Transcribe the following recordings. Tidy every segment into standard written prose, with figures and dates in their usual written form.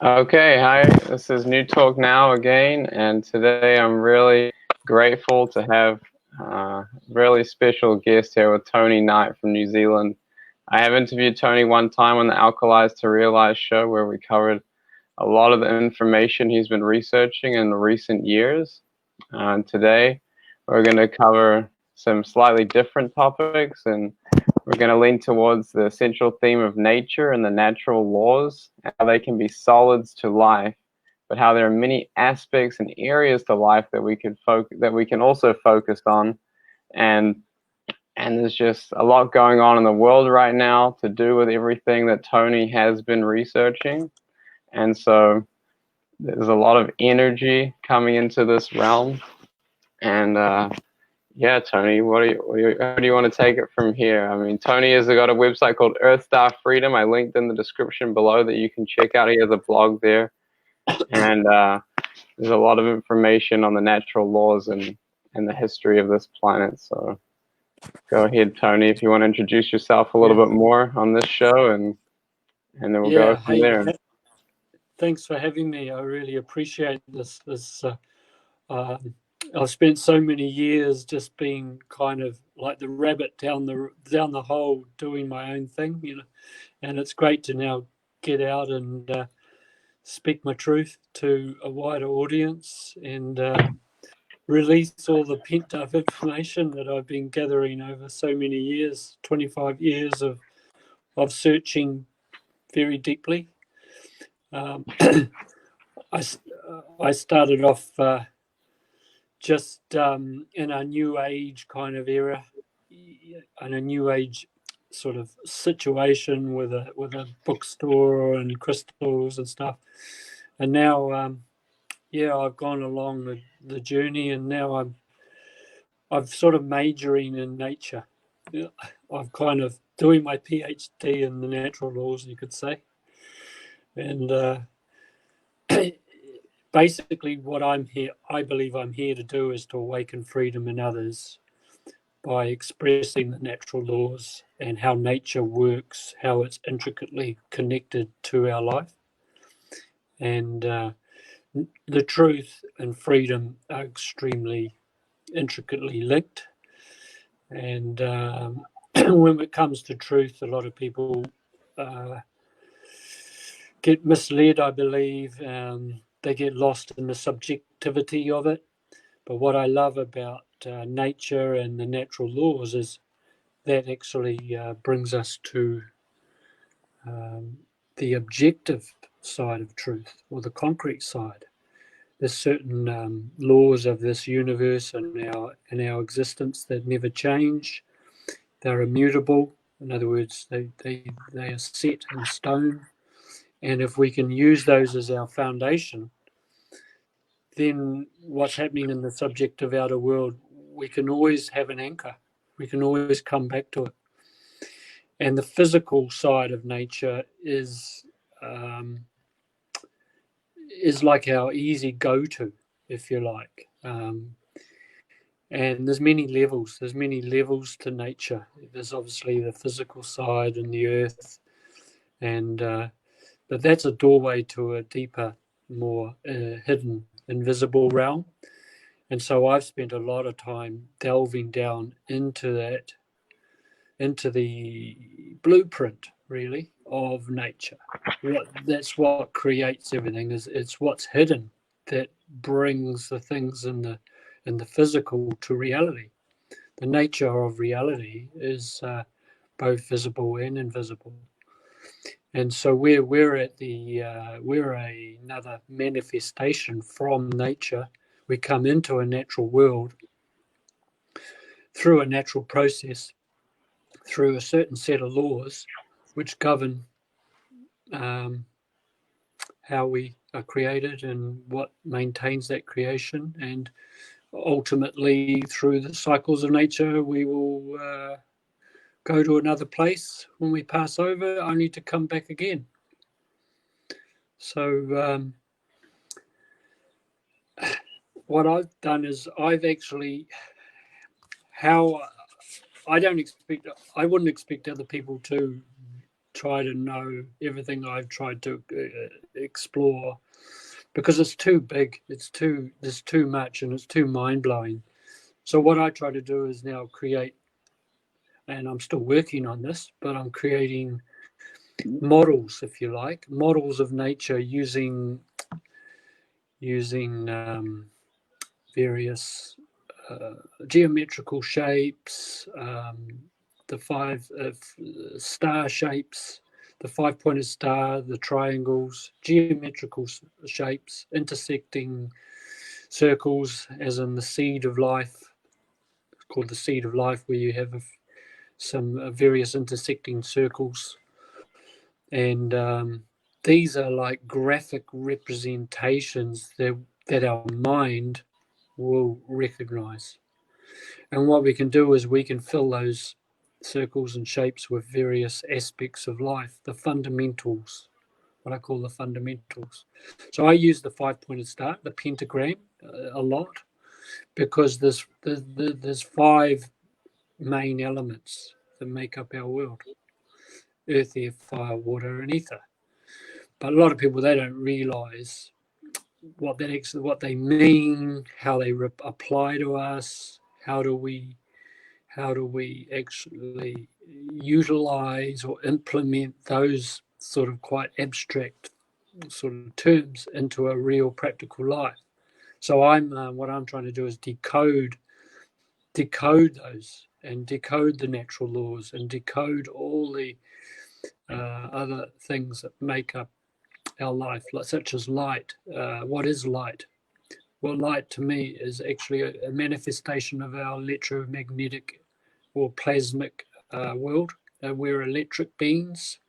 Okay, hi, this is New Talk Now again, and today I'm really grateful to have a really special guest here with Tony Knight from New Zealand. I have interviewed Tony one time on the Alkalize to Realize show where we covered a lot of the information he's been researching in the recent years. Today we're going to cover some slightly different topics, and we're going to lean towards the central theme of nature and the natural laws, how they can be solids to life, but how there are many aspects and areas to life that we can also focus on, and there's just a lot going on in the world right now to do with everything that Tony has been researching, and so there's a lot of energy coming into this realm, and yeah, Tony, how do you want to take it from here? I mean, Tony has got a website called EarthStar Freedom. I linked in the description below that you can check out. He has a blog there, and there's a lot of information on the natural laws and the history of this planet. So go ahead, Tony, if you want to introduce yourself a little bit more on this show, and then we'll go from there. Thanks for having me. I really appreciate this. I've spent so many years just being kind of like the rabbit down the hole, doing my own thing, and it's great to now get out and speak my truth to a wider audience and release all the pent-up information that I've been gathering over so many years, 25 years of searching very deeply. I started off just in a new age kind of era, in a new age sort of situation with a bookstore and crystals and stuff. And now, I've gone along the journey, and now I'm sort of majoring in nature. I'm kind of doing my PhD in the natural laws, you could say. And basically what I believe I'm here to do is to awaken freedom in others by expressing the natural laws and how nature works, how it's intricately connected to our life. And the truth and freedom are extremely intricately linked. And when it comes to truth, a lot of people get misled, I believe. They get lost in the subjectivity of it. But what I love about nature and the natural laws is that actually brings us to the objective side of truth, or the concrete side. There's certain laws of this universe and our existence that never change. They're immutable. In other words, they are set in stone. And if we can use those as our foundation, then what's happening in the subjective outer world, we can always have an anchor. We can always come back to it. And the physical side of nature is like our easy go-to, if you like. And there's many levels. There's many levels to nature. There's obviously the physical side and the earth, and but that's a doorway to a deeper, more hidden, invisible realm. And so I've spent a lot of time delving down into that, into the blueprint, really, of nature. That's what creates everything. It's what's hidden that brings the things in the physical to reality. The nature of reality is both visible and invisible. And so we're another manifestation from nature. We come into a natural world through a natural process, through a certain set of laws which govern how we are created and what maintains that creation. And ultimately, through the cycles of nature, we will go to another place when we pass over, only to come back again. So what I've done is I've actually, I wouldn't expect other people to try to know everything I've tried to explore, because it's too big, there's too much, and it's too mind-blowing. So what I try to do is now create, and I'm still working on this, but I'm creating models, if you like, models of nature using various geometrical shapes, the five star shapes, the five-pointed star, the triangles, geometrical shapes, intersecting circles, as in the seed of life, called the seed of life, where you have some various intersecting circles. And these are like graphic representations that our mind will recognize. And what we can do is we can fill those circles and shapes with various aspects of life, the fundamentals, what I call the fundamentals. So I use the five-pointed star, the pentagram, a lot, because there's five main elements that make up our world: earth, air, fire, water, and ether. But a lot of people, they don't realize what they mean, how they apply to us, how do we actually utilize or implement those sort of quite abstract sort of terms into a real practical life. So what I'm trying to do is decode those, and decode the natural laws, and decode all the other things that make up our life, such as light. What is light? Well, light to me is actually a manifestation of our electromagnetic or plasmic world. We're electric beings,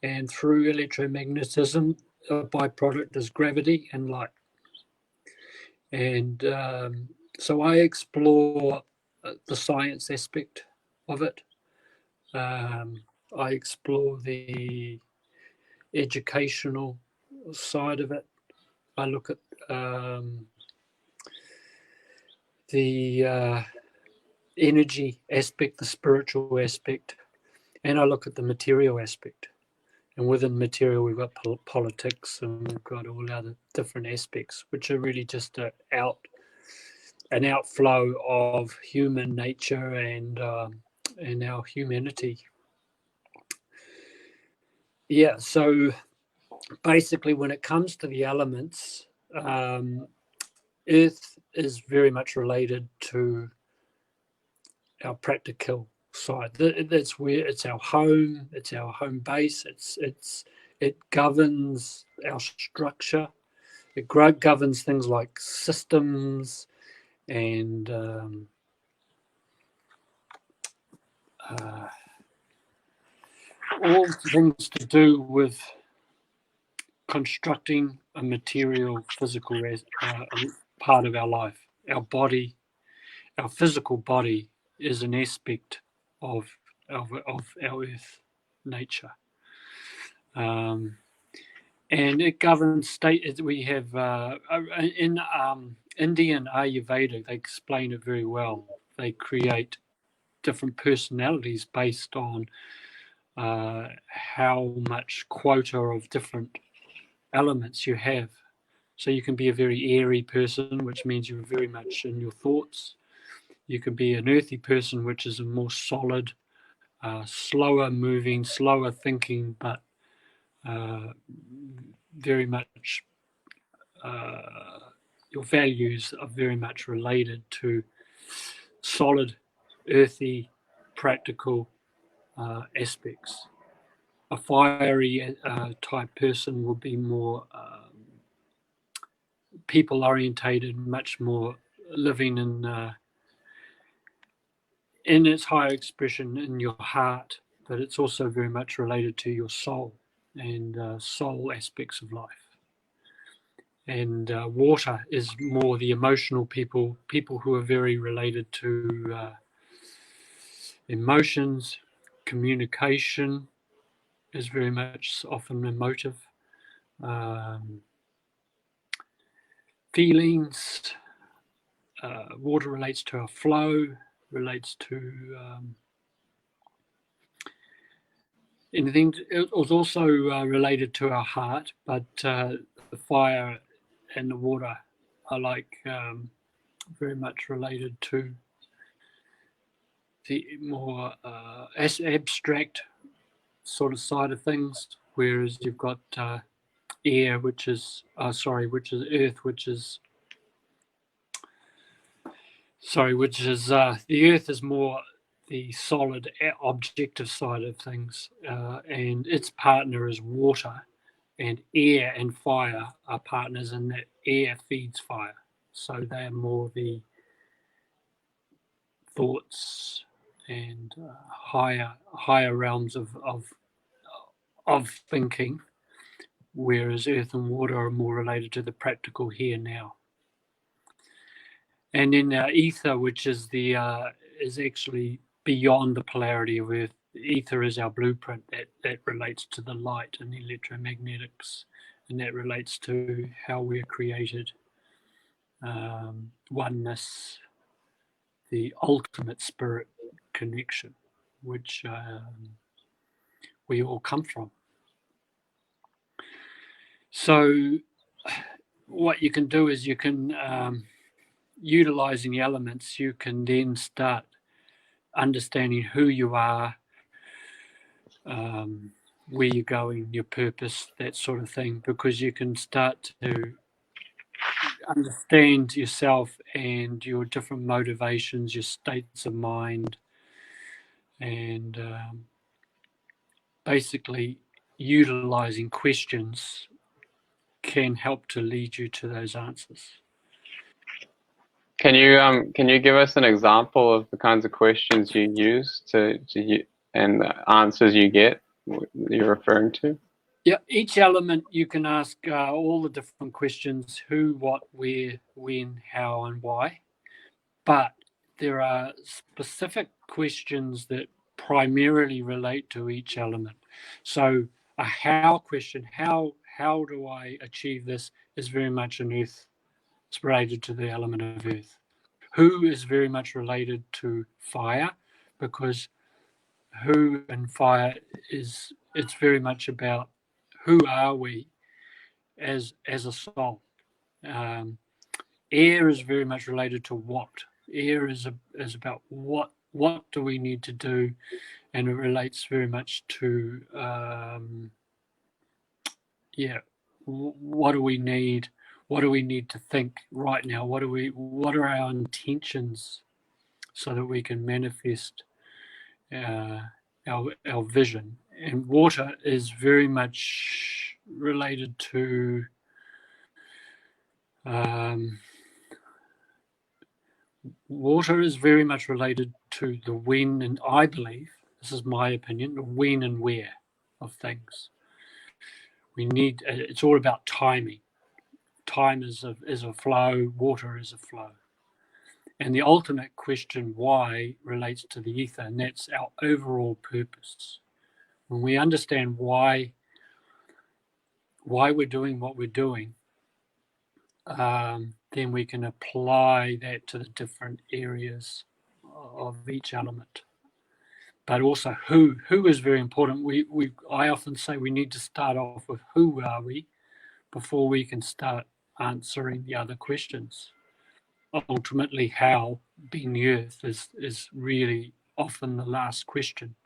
and through electromagnetism, a byproduct is gravity and light. And so I explore the science aspect of it. I explore the educational side of it. I look at the energy aspect, the spiritual aspect, and I look at the material aspect. And within material, we've got politics, and we've got all other different aspects, which are really just an outflow of human nature and our humanity. Yeah, so basically, when it comes to the elements, Earth is very much related to our practical side. That's where it's our home. It's our home base. It governs our structure. It governs things like systems and all things to do with constructing a material, physical part of our life. Our body, our physical body, is an aspect of our earth nature. And it governs state. We have in Indian Ayurveda, they explain it very well. They create different personalities based on how much quota of different elements you have. So you can be a very airy person, which means you're very much in your thoughts. You can be an earthy person, which is a more solid, slower moving, slower thinking, but very much your values are very much related to solid, earthy, practical aspects. A fiery type person will be more people orientated, much more living in its higher expression in your heart, but it's also very much related to your soul and soul aspects of life. And water is more the emotional people who are very related to emotions. Communication is very much often emotive. Feelings. Water relates to our flow, relates to anything. It was also related to our heart, but the fire and the water are like very much related to the more abstract sort of side of things, whereas you've got air, which is which is earth, which is the earth is more the solid objective side of things, and its partner is water, and air and fire are partners, and that air feeds fire. So they are more the thoughts and higher realms of thinking, whereas earth and water are more related to the practical here now. And then ether, which is is actually beyond the polarity of earth. Ether is our blueprint that relates to the light and the electromagnetics, and that relates to how we're created, oneness, the ultimate spirit connection, which we all come from. So what you can do is you can, utilizing the elements, you can then start understanding who you are, where you're going, your purpose, that sort of thing, because you can start to understand yourself and your different motivations, your states of mind, and basically utilizing questions can help to lead you to those answers. Can you give us an example of the kinds of questions you use and the answers you get you're referring to? Yeah, each element you can ask all the different questions: who, what, where, when, how, and why. But there are specific questions that primarily relate to each element. So a how question, how do I achieve this, is very much an earth. It's related to the element of earth. Who is very much related to fire, because who and fire it's very much about who are we as a soul. Air is very much related to what. Air is about what do we need to do, and it relates very much to what do we need, what do we need to think right now, what are our intentions, so that we can manifest our vision. And water is very much related to water is very much related to the when, and I believe, this is my opinion, the when and where of things. We need, it's all about timing. Time is a flow, water is a flow. And the ultimate question, why, relates to the ether, and that's our overall purpose. When we understand why we're doing what we're doing, then we can apply that to the different areas of each element. But also who is very important. I often say we need to start off with who are we before we can start answering the other questions. Ultimately, how, being the earth, is really often the last question,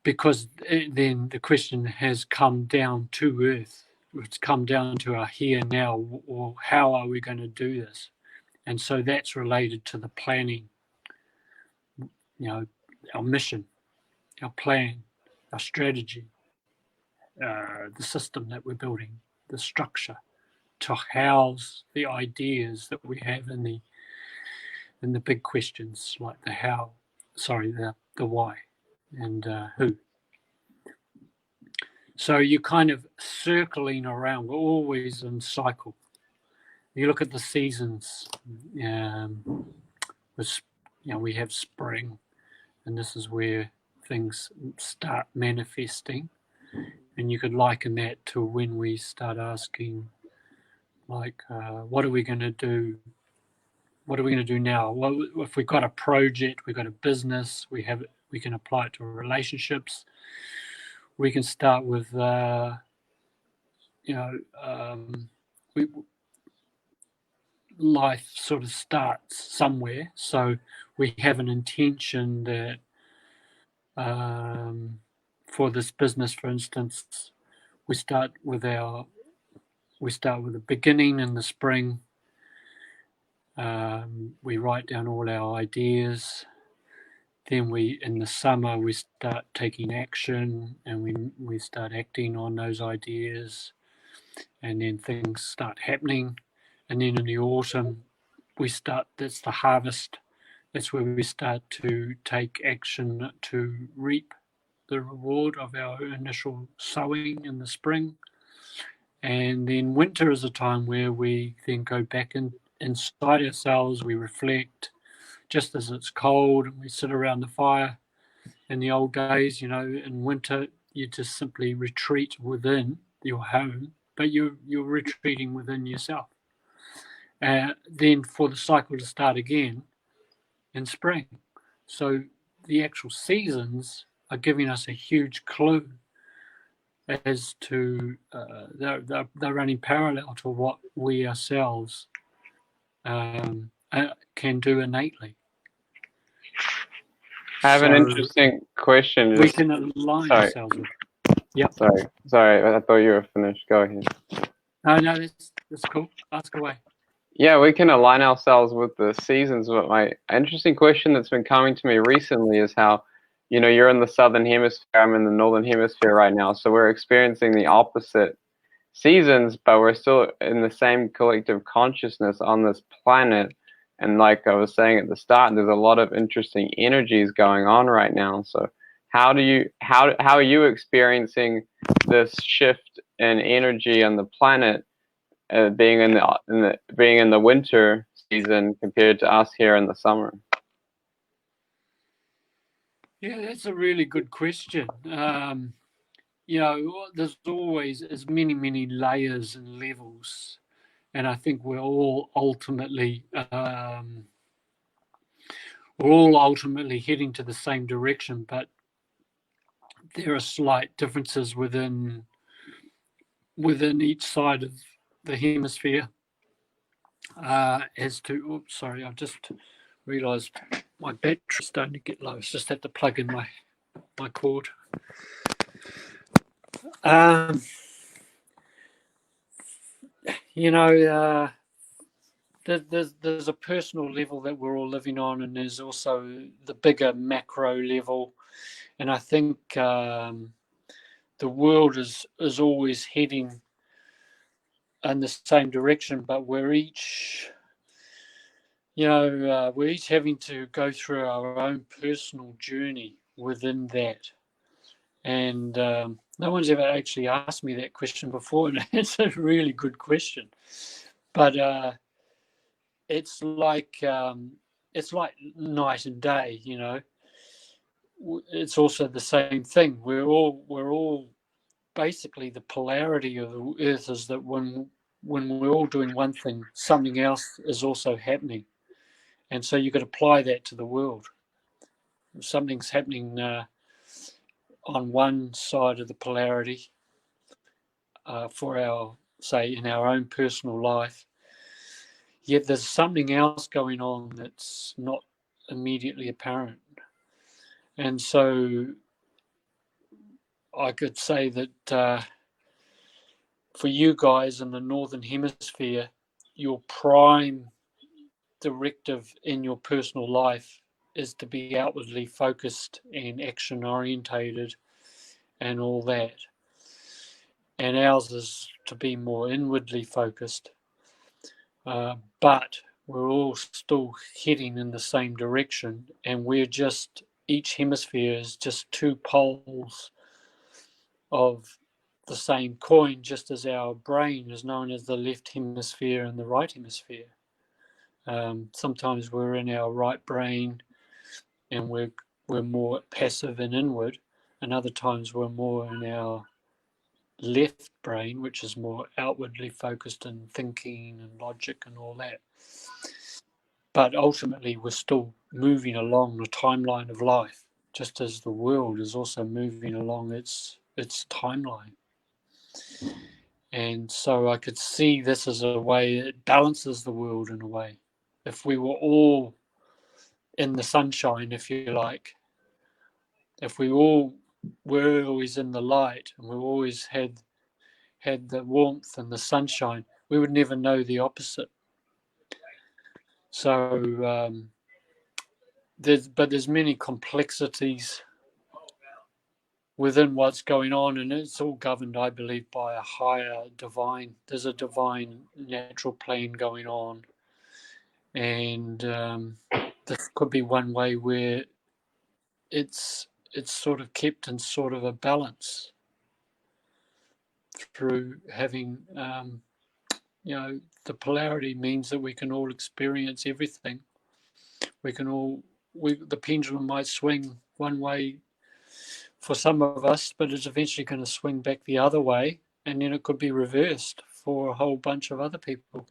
because then the question has come down to earth. It's come down to our here now, or how are we going to do this? And so that's related to the planning, our mission, our plan, our strategy, the system that we're building, the structure to house the ideas that we have in the big questions, like the how, the why, and who. So you're kind of circling around. We're always in cycle. You look at the seasons. We have spring, and this is where things start manifesting. And you could liken that to when we start asking, like, what are we going to do what are we going to do now? Well, if we've got a project, we've got a business, we can apply it to relationships. We can start with, life sort of starts somewhere. So we have an intention that, for this business, for instance, we start with the beginning in the spring. We write down all our ideas. Then in the summer, we start taking action, and we start acting on those ideas, and then things start happening. And then in the autumn, that's the harvest. That's where we start to take action to reap the reward of our initial sowing in the spring. And then winter is a time where we then go back inside ourselves, we reflect, just as it's cold, and we sit around the fire. In the old days, in winter, you just simply retreat within your home, but you're retreating within yourself. Then for the cycle to start again in spring. So the actual seasons are giving us a huge clue as to they're running parallel to what we ourselves can do innately. I have an interesting question. We can align ourselves with. Yep. Sorry. I thought you were finished. Go ahead. No, that's cool. Ask away. Yeah, we can align ourselves with the seasons. But my interesting question that's been coming to me recently is how, you're in the southern hemisphere, I'm in the northern hemisphere right now, so we're experiencing the opposite seasons, but we're still in the same collective consciousness on this planet. And like I was saying at the start, there's a lot of interesting energies going on right now. So how are you experiencing this shift in energy on the planet, being in the winter season compared to us here in the summer? Yeah, that's a really good question. There's always as many layers and levels, and I think we're all ultimately heading to the same direction, but there are slight differences within each side of the hemisphere. As to, sorry, I've just realised my battery's starting to get low. I just had to plug in my cord. There's a personal level that we're all living on, and there's also the bigger macro level. And I think the world is always heading in the same direction, but we're each having to go through our own personal journey within that. And no one's ever actually asked me that question before, and it's a really good question. But it's like night and day. It's also the same thing. We're all basically, the polarity of the earth is that when we're all doing one thing, something else is also happening. And so you could apply that to the world. If something's happening on one side of the polarity, for in our own personal life, yet there's something else going on that's not immediately apparent. And so I could say that for you guys in the Northern Hemisphere, your prime directive in your personal life is to be outwardly focused and action orientated and all that. And ours is to be more inwardly focused. But we're all still heading in the same direction, and each hemisphere is just two poles of the same coin, just as our brain is known as the left hemisphere and the right hemisphere. Sometimes we're in our right brain and we're more passive and inward, and other times we're more in our left brain, which is more outwardly focused in thinking and logic and all that. But ultimately, we're still moving along the timeline of life, just as the world is also moving along its timeline. And so I could see this as a way it balances the world in a way. If we were all in the sunshine, if you like, if we all were always in the light and we always had the warmth and the sunshine, we would never know the opposite. So there's many complexities within what's going on, and it's all governed, I believe, by a higher divine. There's a divine natural plan going on, and this could be one way where it's sort of kept in sort of a balance through having the polarity means that we can all experience everything. We can all the pendulum might swing one way for some of us, but it's eventually going to swing back the other way, and then it could be reversed for a whole bunch of other people.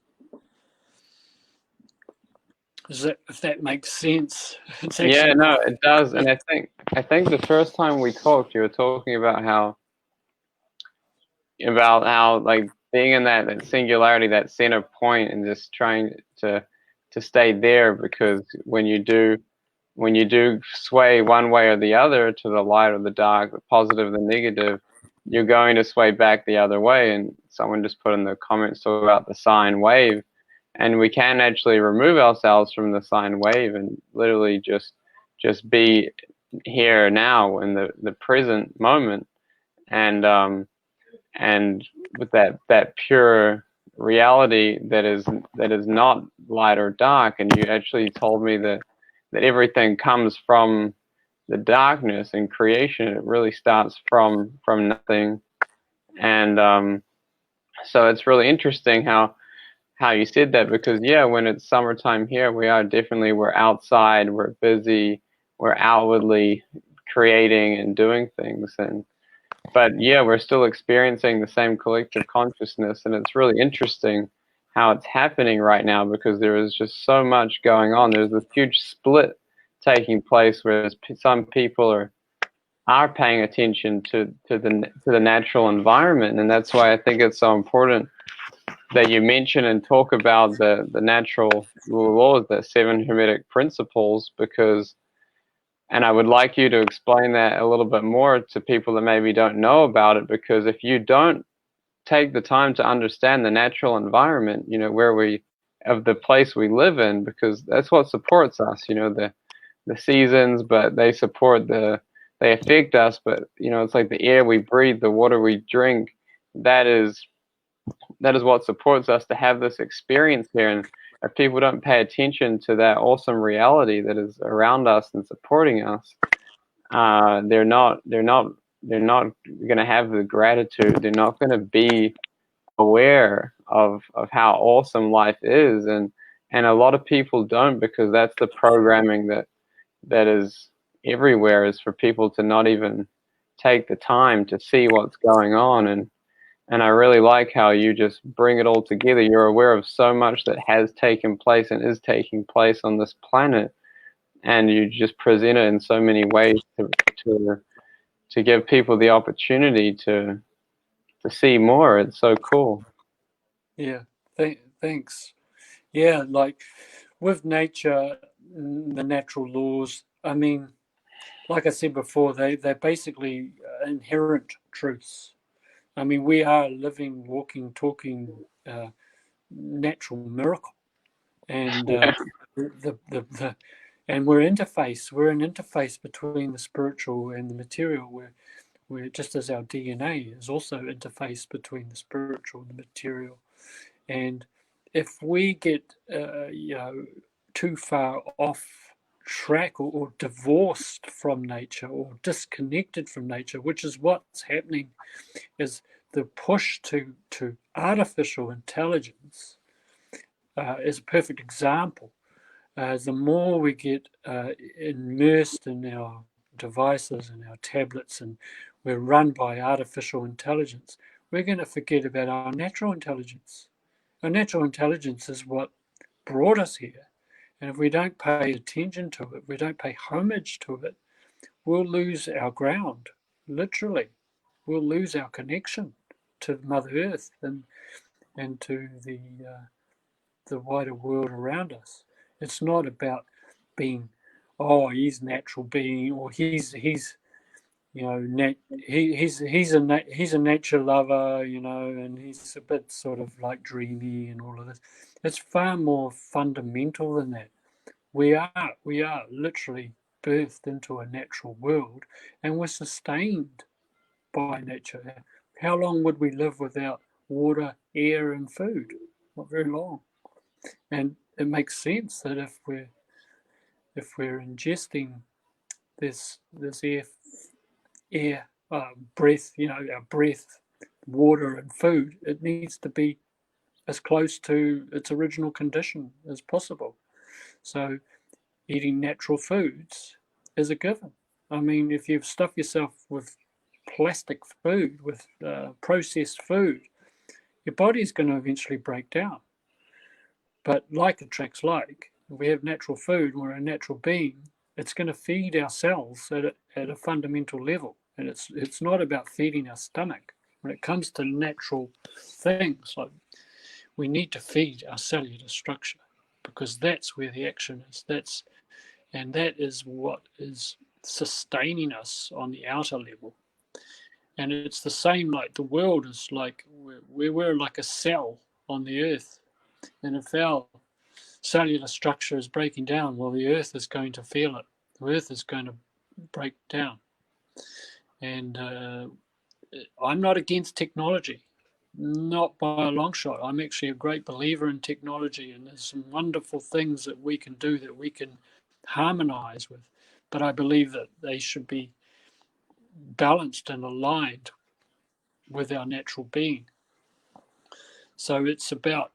If that makes sense? Yeah, no, it does. And I think the first time we talked, you were talking about how like being in that singularity, that center point, and just trying to stay there, because when you do sway one way or the other, to the light or the dark, the positive, the negative, you're going to sway back the other way. And someone just put in the comments about the sine wave, and we can actually remove ourselves from the sine wave and literally just be here now in the present moment, and with that pure reality that is not light or dark. And you actually told me that everything comes from the darkness in creation. It really starts from nothing. And so it's really interesting how you said that, because yeah, when it's summertime here, we're outside, we're busy, we're outwardly creating and doing things, but yeah, we're still experiencing the same collective consciousness. And it's really interesting how it's happening right now, because there is just so much going on. There's this huge split taking place, where some people are paying attention to the natural environment. And that's why I think it's so important that you mention and talk about the natural laws, the 7 Hermetic principles, because, and I would like you to explain that a little bit more to people that maybe don't know about it, because if you don't take the time to understand the natural environment, of the place we live in, because that's what supports us, the seasons, but they affect us, but it's like the air we breathe, the water we drink, that is what supports us to have this experience here. And if people don't pay attention to that awesome reality that is around us and supporting us, they're not going to have the gratitude. They're not going to be aware of how awesome life is. And a lot of people don't, because that's the programming that is everywhere, is for people to not even take the time to see what's going on. And I really like how you just bring it all together. You're aware of so much that has taken place and is taking place on this planet, and you just present it in so many ways to give people the opportunity to see more. It's so cool. Yeah, thanks. Yeah, like with nature, the natural laws, I mean, like I said before, they're basically inherent truths. I mean, we are a living, walking, talking natural miracle, and and we're an interface between the spiritual and the material. We're just as our DNA is also interface between the spiritual and the material. And if we get too far off track, or divorced from nature, or disconnected from nature, which is what's happening, is the push to artificial intelligence is a perfect example. The more we get immersed in our devices and our tablets, and we're run by artificial intelligence, we're going to forget about our natural intelligence. Our natural intelligence is what brought us here. And if we don't pay attention to it, we don't pay homage to it, we'll lose our ground, literally. We'll lose our connection to Mother Earth and to the wider world around us. It's not about being, oh, he's natural being, or he's you know, he's a nature lover, you know, and he's a bit sort of like dreamy and all of this. It's far more fundamental than that. We are literally birthed into a natural world, and we're sustained by nature. How long would we live without water, air, and food? Not very long. And it makes sense that if we're ingesting this air, breath, you know, our breath, water, and food, it needs to be as close to its original condition as possible. So eating natural foods is a given. I mean, if you stuff yourself with plastic food, with processed food, your body's going to eventually break down. But like attracts like. If we have natural food, we're a natural being, it's going to feed our cells at a fundamental level. And it's not about feeding our stomach. When it comes to natural things, like we need to feed our cellular structure, because that's where the action is. That is what is sustaining us on the outer level. And it's the same, like the world is like, we're like a cell on the earth. And if our cellular structure is breaking down, well, the earth is going to feel it. The earth is going to break down. And I'm not against technology, not by a long shot. I'm actually a great believer in technology, and there's some wonderful things that we can do, that we can harmonize with. But I believe that they should be balanced and aligned with our natural being. So it's about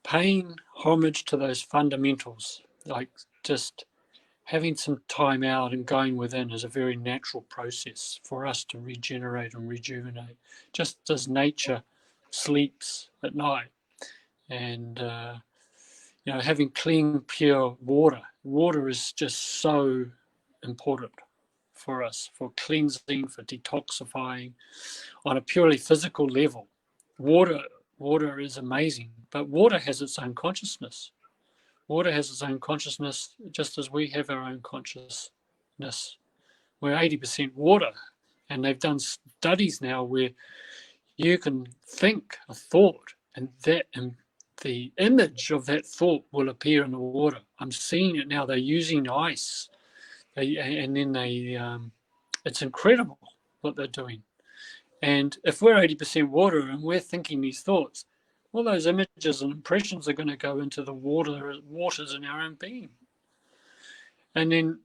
paying homage to those fundamentals, like just having some time out and going within is a very natural process for us to regenerate and rejuvenate, just as nature sleeps at night. And you know, having clean, pure water. Water is just so important for us, for cleansing, for detoxifying. On a purely physical level, water is amazing, but water has its own consciousness. Water has its own consciousness, just as we have our own consciousness. We're 80% water, and they've done studies now where you can think a thought, and the image of that thought will appear in the water. I'm seeing it now. They're using ice, it's incredible what they're doing. And if we're 80% water and we're thinking these thoughts, all those images and impressions are going to go into the waters in our own being. And then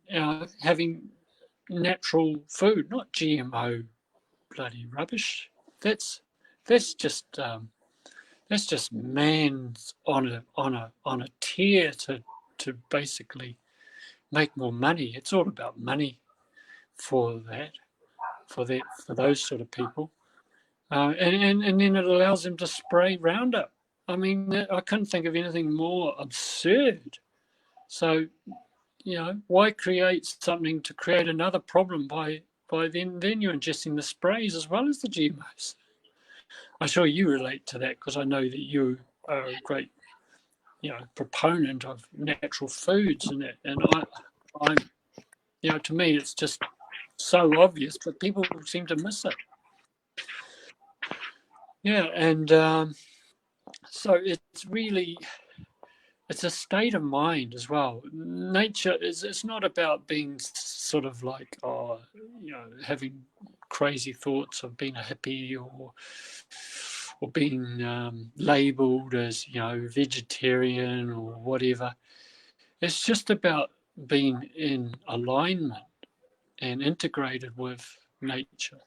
having natural food, not GMO bloody rubbish. That's just man's on a tear to basically make more money. It's all about money for those sort of people. And then it allows them to spray Roundup. I mean, I couldn't think of anything more absurd. So, you know, why create something to create another problem by then you're ingesting the sprays as well as the GMOs. I'm sure you relate to that, because I know that you are a great, you know, proponent of natural foods and that. And I'm, you know, to me it's just so obvious, but people seem to miss it. Yeah, and so it's a state of mind as well. Nature it's not about being sort of like, oh, you know, having crazy thoughts of being a hippie or being labeled as, you know, vegetarian or whatever. It's just about being in alignment and integrated with nature.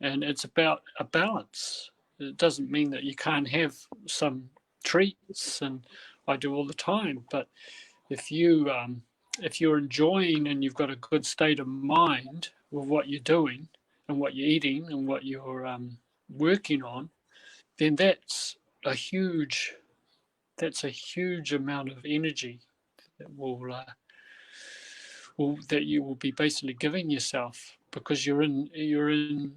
And it's about a balance. It doesn't mean that you can't have some treats, and I do all the time. But if you're enjoying and you've got a good state of mind with what you're doing and what you're eating and what you're working on, then that's a huge that's a huge amount of energy that that you will be basically giving yourself, because you're in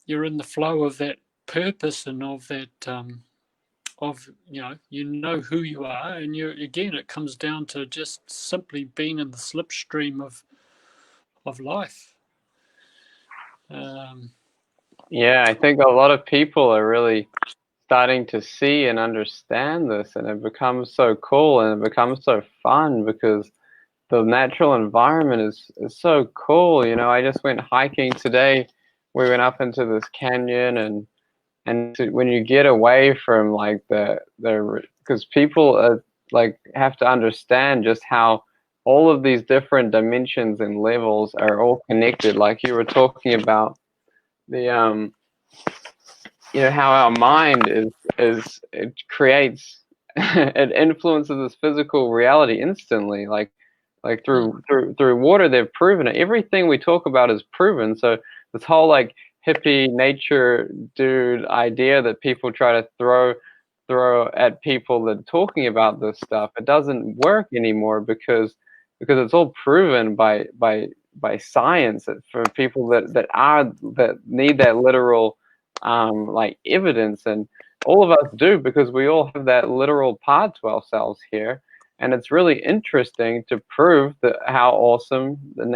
the flow of that purpose and of that of you know who you are, and you again it comes down to just simply being in the slipstream of life. Yeah, I think a lot of people are really starting to see and understand this, and it becomes so cool and it becomes so fun because the natural environment is so cool. You know, I just went hiking today. We went up into this canyon, and when you get away from like the because people like have to understand just how all of these different dimensions and levels are all connected. Like you were talking about the you know how our mind is it creates it influences this physical reality instantly, like through water. They've proven it. Everything we talk about is proven. So this whole like hippie nature dude idea that people try to throw at people that are talking about this stuff, it doesn't work anymore because it's all proven by science, for people that need that literal like evidence. And all of us do, because we all have that literal part to ourselves here. And it's really interesting to prove that how awesome the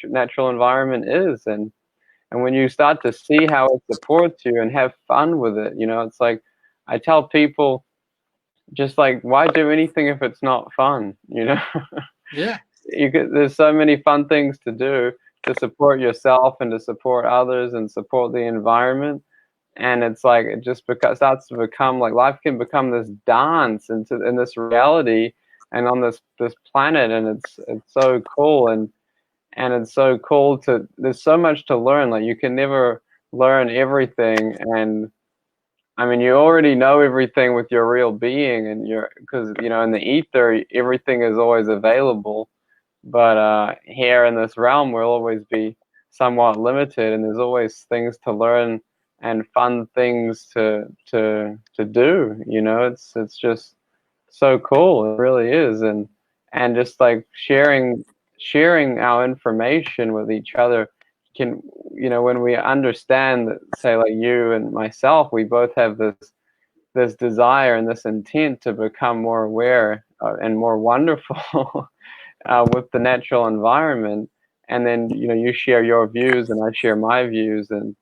natural environment is. And when you start to see how it supports you and have fun with it, you know, it's like I tell people, just like, why do anything if it's not fun? You know, Yeah. There's so many fun things to do to support yourself and to support others and support the environment. And it's like it just starts to become like life can become this dance in this reality and on this planet. And it's so cool. And it's so cool there's so much to learn. Like you can never learn everything. And I mean, you already know everything with your real being, and because you know in the ether everything is always available. But here in this realm we'll always be somewhat limited, and there's always things to learn and fun things to do. You know, it's just so cool. It really is. And just like sharing our information with each other can, you know, when we understand that, say like you and myself, we both have this desire and this intent to become more aware and more wonderful with the natural environment. And then, you know, you share your views and I share my views, and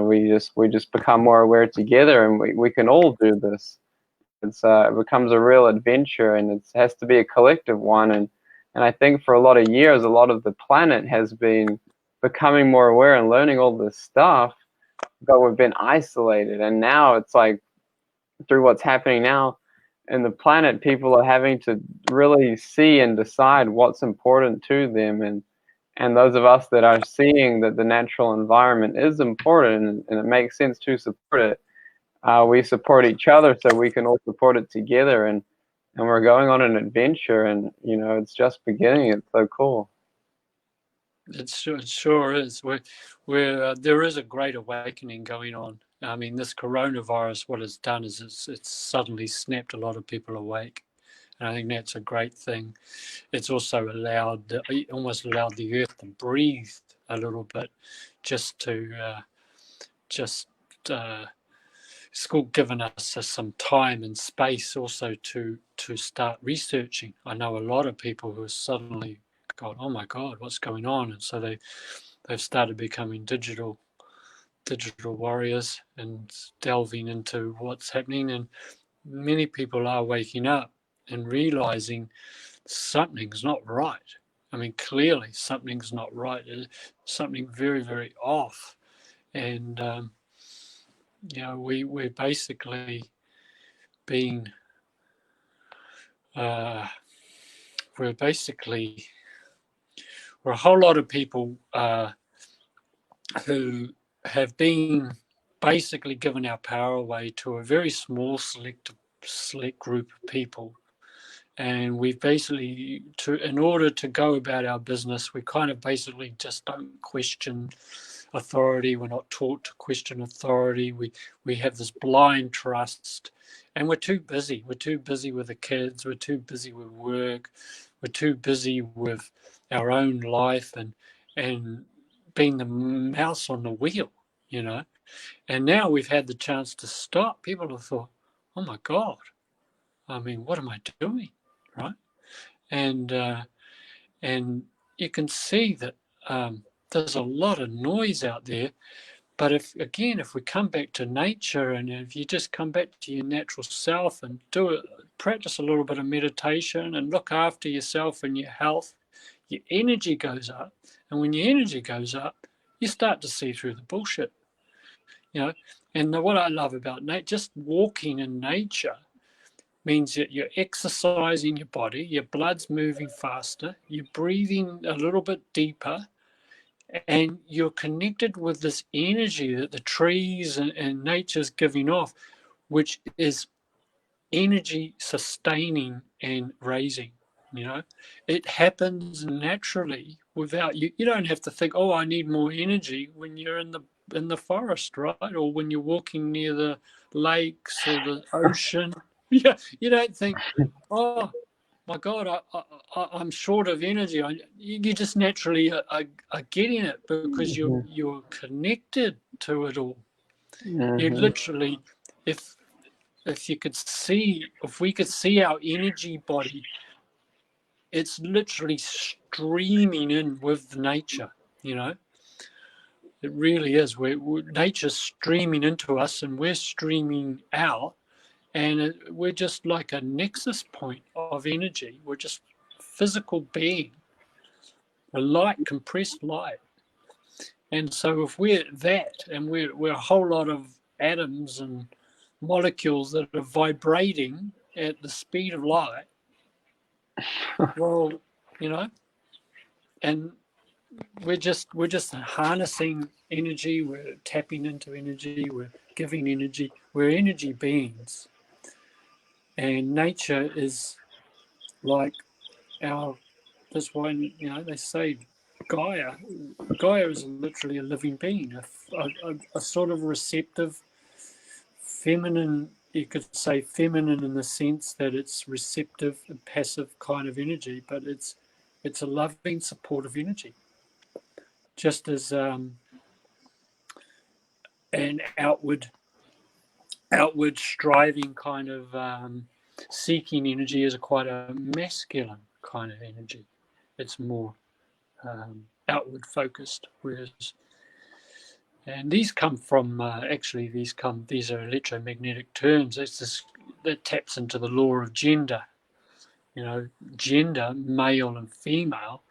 we just become more aware together, and we can all do this. It becomes a real adventure, and it has to be a collective one. And I think for a lot of years, a lot of the planet has been becoming more aware and learning all this stuff, but we've been isolated. And now it's like through what's happening now in the planet, people are having to really see and decide what's important to them. And those of us that are seeing that the natural environment is important and it makes sense to support it, we support each other so we can all support it together. And we're going on an adventure, and you know it's just beginning. It's so cool. It sure is. There is a great awakening going on. I mean, this coronavirus, what it's done is it's suddenly snapped a lot of people awake, and I think that's a great thing. It's also almost allowed the earth to breathe a little bit, just to just it's given us some time and space also to start researching. I know a lot of people who are suddenly gone, oh my God, what's going on? And so they've started becoming digital warriors and delving into what's happening. And many people are waking up and realizing something's not right. I mean, clearly something's not right. Something very, very off. And you know, we're basically being we're a whole lot of people who have been basically given our power away to a very small select group of people. And we basically, in order to go about our business, we kind of basically just don't question authority. We're not taught to question authority. We have this blind trust, and we're too busy. We're too busy with the kids. We're too busy with work. We're too busy with our own life and being the mouse on the wheel, you know. And now we've had the chance to stop. People have thought, "Oh my God, I mean, what am I doing?" Right? And you can see that there's a lot of noise out there. But if we come back to nature, and if you just come back to your natural self and practice a little bit of meditation and look after yourself and your health, your energy goes up. And when your energy goes up, you start to see through the bullshit, you know. And what I love about just walking in nature means that you're exercising your body, your blood's moving faster, you're breathing a little bit deeper, and you're connected with this energy that the trees and nature's giving off, which is energy sustaining and raising. You know, it happens naturally without you. You don't have to think, "Oh, I need more energy," when you're in the forest, right? Or when you're walking near the lakes or the ocean. Yeah, you don't think, "Oh my God, I'm short of energy." You just naturally are getting it because you're connected to it all. You literally, if you could see, if we could see our energy body, it's literally streaming in with nature, you know. It really is. Nature's streaming into us and we're streaming out, and we're just like a nexus point of energy. We're just physical being, a light, compressed light. And so if we're that, and we're a whole lot of atoms and molecules that are vibrating at the speed of light, well, you know, and we're just harnessing energy, we're tapping into energy, we're giving energy, we're energy beings. And nature is like that's why, you know, they say Gaia is literally a living being, a sort of receptive feminine. You could say feminine in the sense that it's receptive and passive kind of energy, but it's a loving, supportive energy, just as an outward striving kind of seeking energy is quite a masculine kind of energy. It's more outward focused, whereas, and these come from these are electromagnetic terms. That taps into the law of gender. You know, gender, male and female.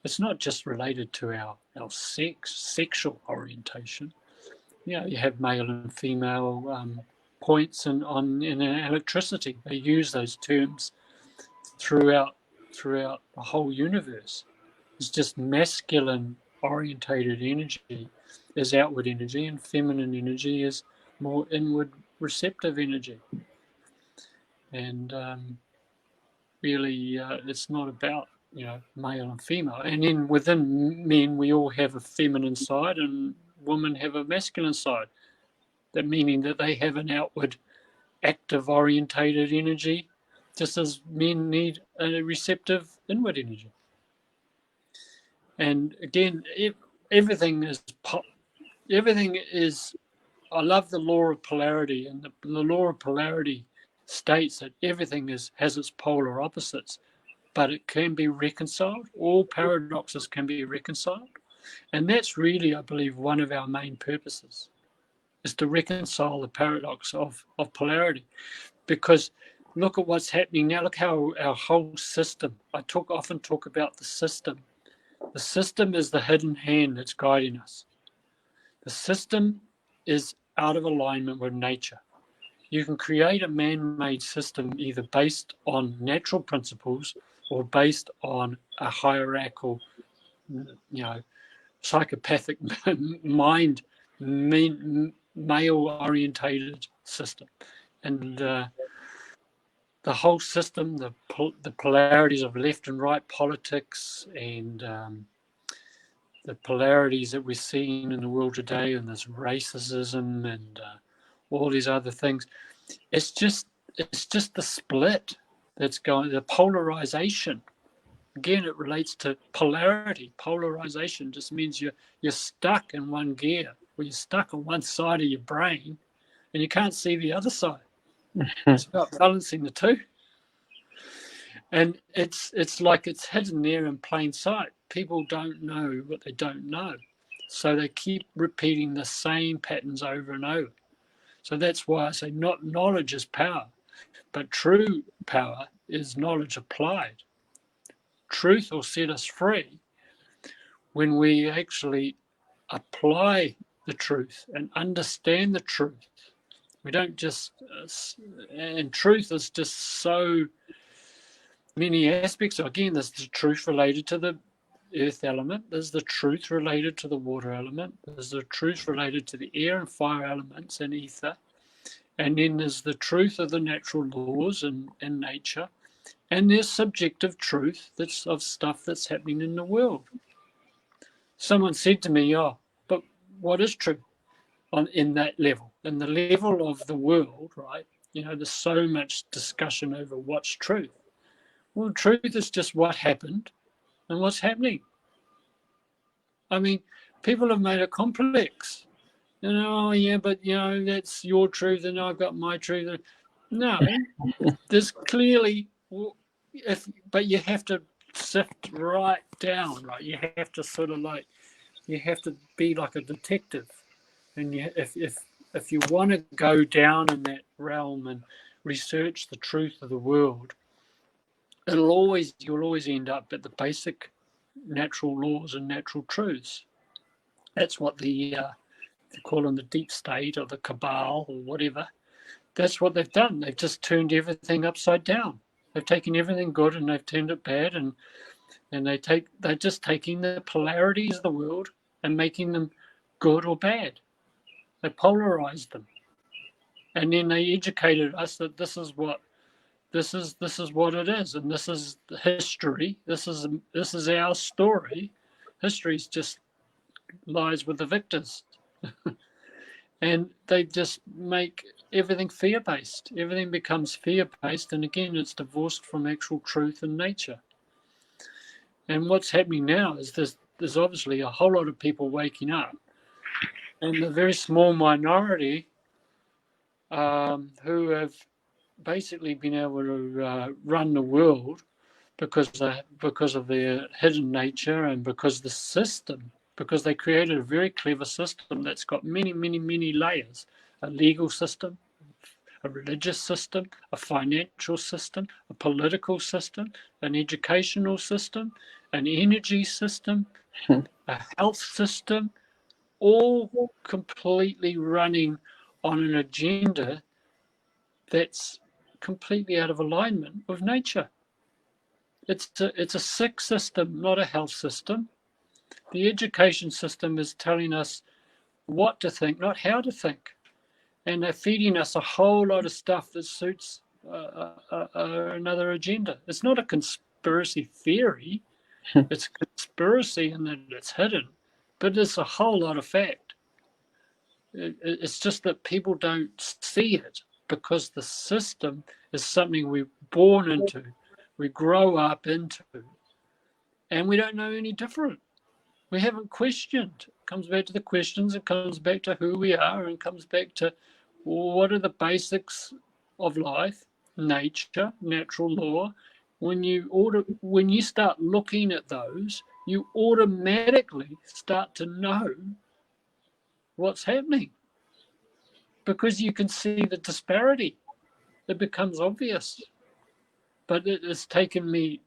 It's not just related to our sexual orientation. You know, you have male and female points in electricity. They use those terms throughout the whole universe. It's just masculine orientated energy is outward energy, and feminine energy is more inward receptive energy. And really, it's not about, you know, male and female. And then within men, we all have a feminine side, and women have a masculine side. That meaning that they have an outward, active, orientated energy, just as men need a receptive inward energy. And again, everything is. I love the law of polarity, and the law of polarity states that everything has its polar opposites, but it can be reconciled. All paradoxes can be reconciled, and that's really, I believe, one of our main purposes, is to reconcile the paradox of polarity. Because look at what's happening now. Look how our whole system. I often talk about the system. The system is the hidden hand that's guiding us. The system is out of alignment with nature. You can create a man-made system either based on natural principles or based on a hierarchical, you know, psychopathic mind, male-orientated system. And the whole system, the polarities of left and right politics, and the polarities that we're seeing in the world today, and this racism and all these other things. It's just the split that's going, the polarization. Again, it relates to polarity. Polarization just means you're stuck in one gear, or you're stuck on one side of your brain, and you can't see the other side. It's about balancing the two. And it's like it's hidden there in plain sight. People don't know what they don't know. So they keep repeating the same patterns over and over. So that's why I say not knowledge is power, but true power is knowledge applied. Truth will set us free when we actually apply the truth and understand the truth. We don't just, and truth is just so many aspects. So again, there's the truth related to the earth element, there's the truth related to the water element, there's the truth related to the air and fire elements and ether, and then there's the truth of the natural laws and nature, and there's subjective truth that's of stuff that's happening in the world. Someone said to me, oh, but what is true in that level? In the level of the world, right? You know, there's so much discussion over what's truth. Well, truth is just what happened and what's happening. I mean, people have made it complex. You know, oh, yeah, but, you know, that's your truth and I've got my truth. No, there's clearly, but you have to sift right down, right? You have to sort of like, you have to be like a detective. And if you want to go down in that realm and research the truth of the world, you'll always end up at the basic natural laws and natural truths. That's what they call them the deep state or the cabal or whatever. That's what they've done. They've just turned everything upside down. They've taken everything good and they've turned it bad, and they're just taking the polarities of the world and making them good or bad. They polarized them, and then they educated us that this is what it is, and this is history. This is our story. History's just lies with the victors. And they just make everything fear-based. Everything becomes fear-based, and again, it's divorced from actual truth and nature. And what's happening now is there's obviously a whole lot of people waking up, and a very small minority who have basically been able to run the world because of their hidden nature and because they created a very clever system that's got many, many, many layers. A legal system, a religious system, a financial system, a political system, an educational system, an energy system, a health system, all completely running on an agenda that's completely out of alignment with nature. It's a sick system, not a health system. The education system is telling us what to think, not how to think. And they're feeding us a whole lot of stuff that suits another agenda. It's not a conspiracy theory. It's a conspiracy in that it's hidden, but it's a whole lot of fact. It's just that people don't see it because the system is something we're born into, we grow up into, and we don't know any different. We haven't questioned. It comes back to the questions, it comes back to who we are, and it comes back to what are the basics of life, nature, natural law. When you start looking at those, you automatically start to know what's happening because you can see the disparity. It becomes obvious. But it has taken me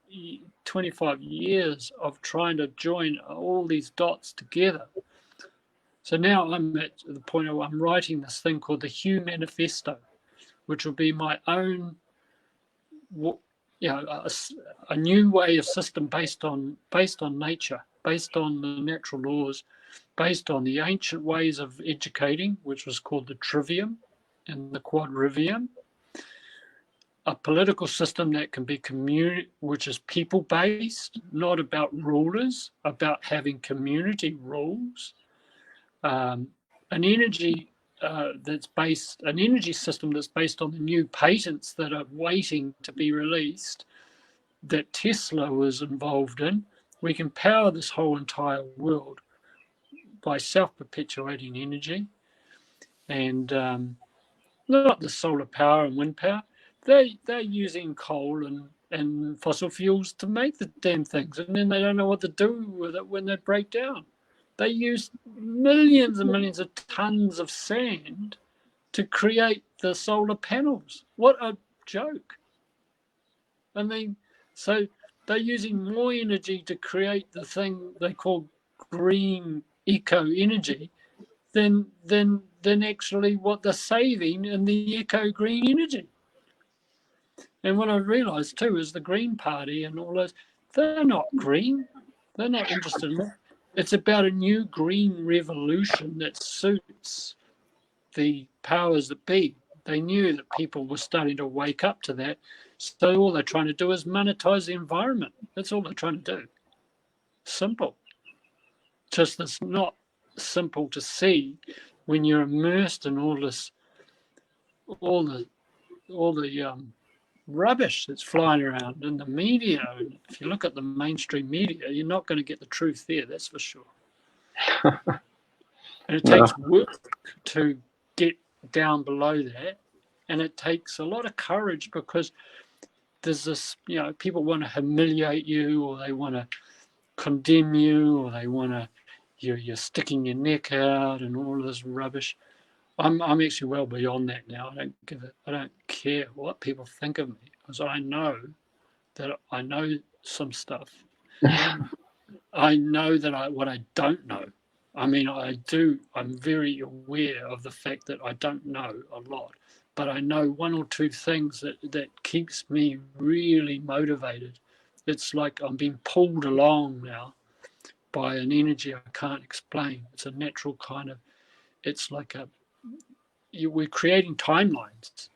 25 years of trying to join all these dots together. So now I'm at the point where I'm writing this thing called the Hue Manifesto, which will be my own, a new way of system based on nature, based on the natural laws, based on the ancient ways of educating, which was called the trivium and the quadrivium. a political system that can be which is people-based, not about rulers, about having community rules. An energy an energy system that's based on the new patents that are waiting to be released, that Tesla was involved in. We can power this whole entire world by self-perpetuating energy, and not the solar power and wind power. They're using coal and fossil fuels to make the damn things, and then they don't know what to do with it when they break down. They use millions and millions of tons of sand to create the solar panels. What a joke. I mean, so they're using more energy to create the thing they call green eco energy than actually what they're saving in the eco green energy. And what I realised too is the Green Party and all those, they're not green. They're not interested in that. It's about a new green revolution that suits the powers that be. They knew that people were starting to wake up to that. So all they're trying to do is monetize the environment. That's all they're trying to do. Simple. Just it's not simple to see when you're immersed in all the rubbish that's flying around in the media. And if you look at the mainstream media, you're not going to get the truth there, that's for sure. And it takes work to get down below that. And it takes a lot of courage, because there's this, people want to humiliate you, or they want to condemn you, or they want to, you're sticking your neck out and all of this rubbish. I'm actually well beyond that now. I don't care what people think of me, because I know that I know some stuff, and I know that what I don't know. I mean, I'm very aware of the fact that I don't know a lot, but I know one or two things that keeps me really motivated. It's like I'm being pulled along now by an energy I can't explain. It's a natural kind of, it's like we're creating timelines.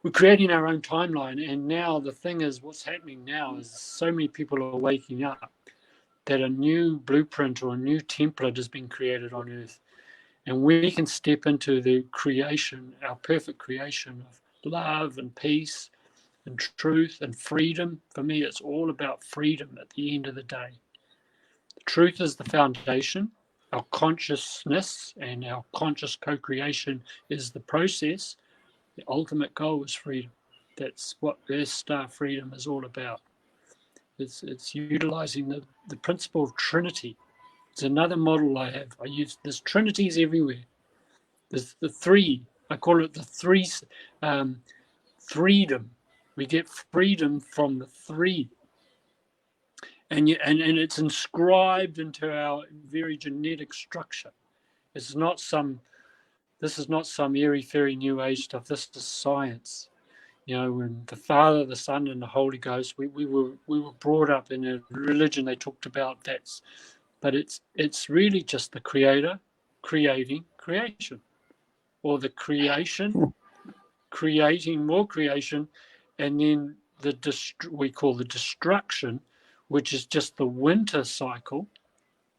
We're creating our own timeline. And now the thing is, what's happening now is so many people are waking up that a new blueprint or a new template has been created on Earth. And we can step into the creation, our perfect creation of love and peace and truth and freedom. For me, it's all about freedom at the end of the day. The truth is the foundation. Our consciousness and our conscious co-creation is the process. The ultimate goal is freedom. That's what EarthStar freedom is all about. It's utilizing the principle of Trinity. It's another model I have. There's Trinities everywhere. There's the three. I call it the three. Freedom. We get freedom from the three. And it's inscribed into our very genetic structure. This is not some airy-fairy new age stuff. This is science. When the Father, the Son, and the Holy Ghost, we were brought up in a religion. They talked about that, but it's really just the Creator creating creation, or the creation creating more creation, and then we call the destruction, which is just the winter cycle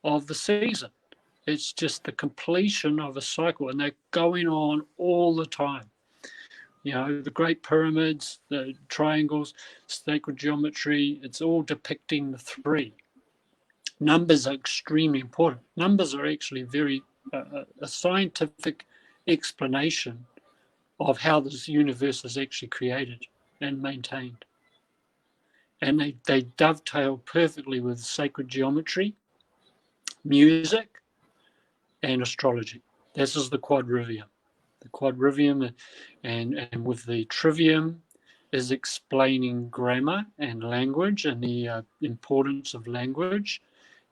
of the season. It's just the completion of a cycle, and they're going on all the time. The Great Pyramids, the triangles, sacred geometry, it's all depicting the three. Numbers are extremely important. Numbers are actually a scientific explanation of how this universe is actually created and maintained. And they dovetail perfectly with sacred geometry, music, and astrology. This is the quadrivium. The quadrivium and with the trivium is explaining grammar and language and the importance of language.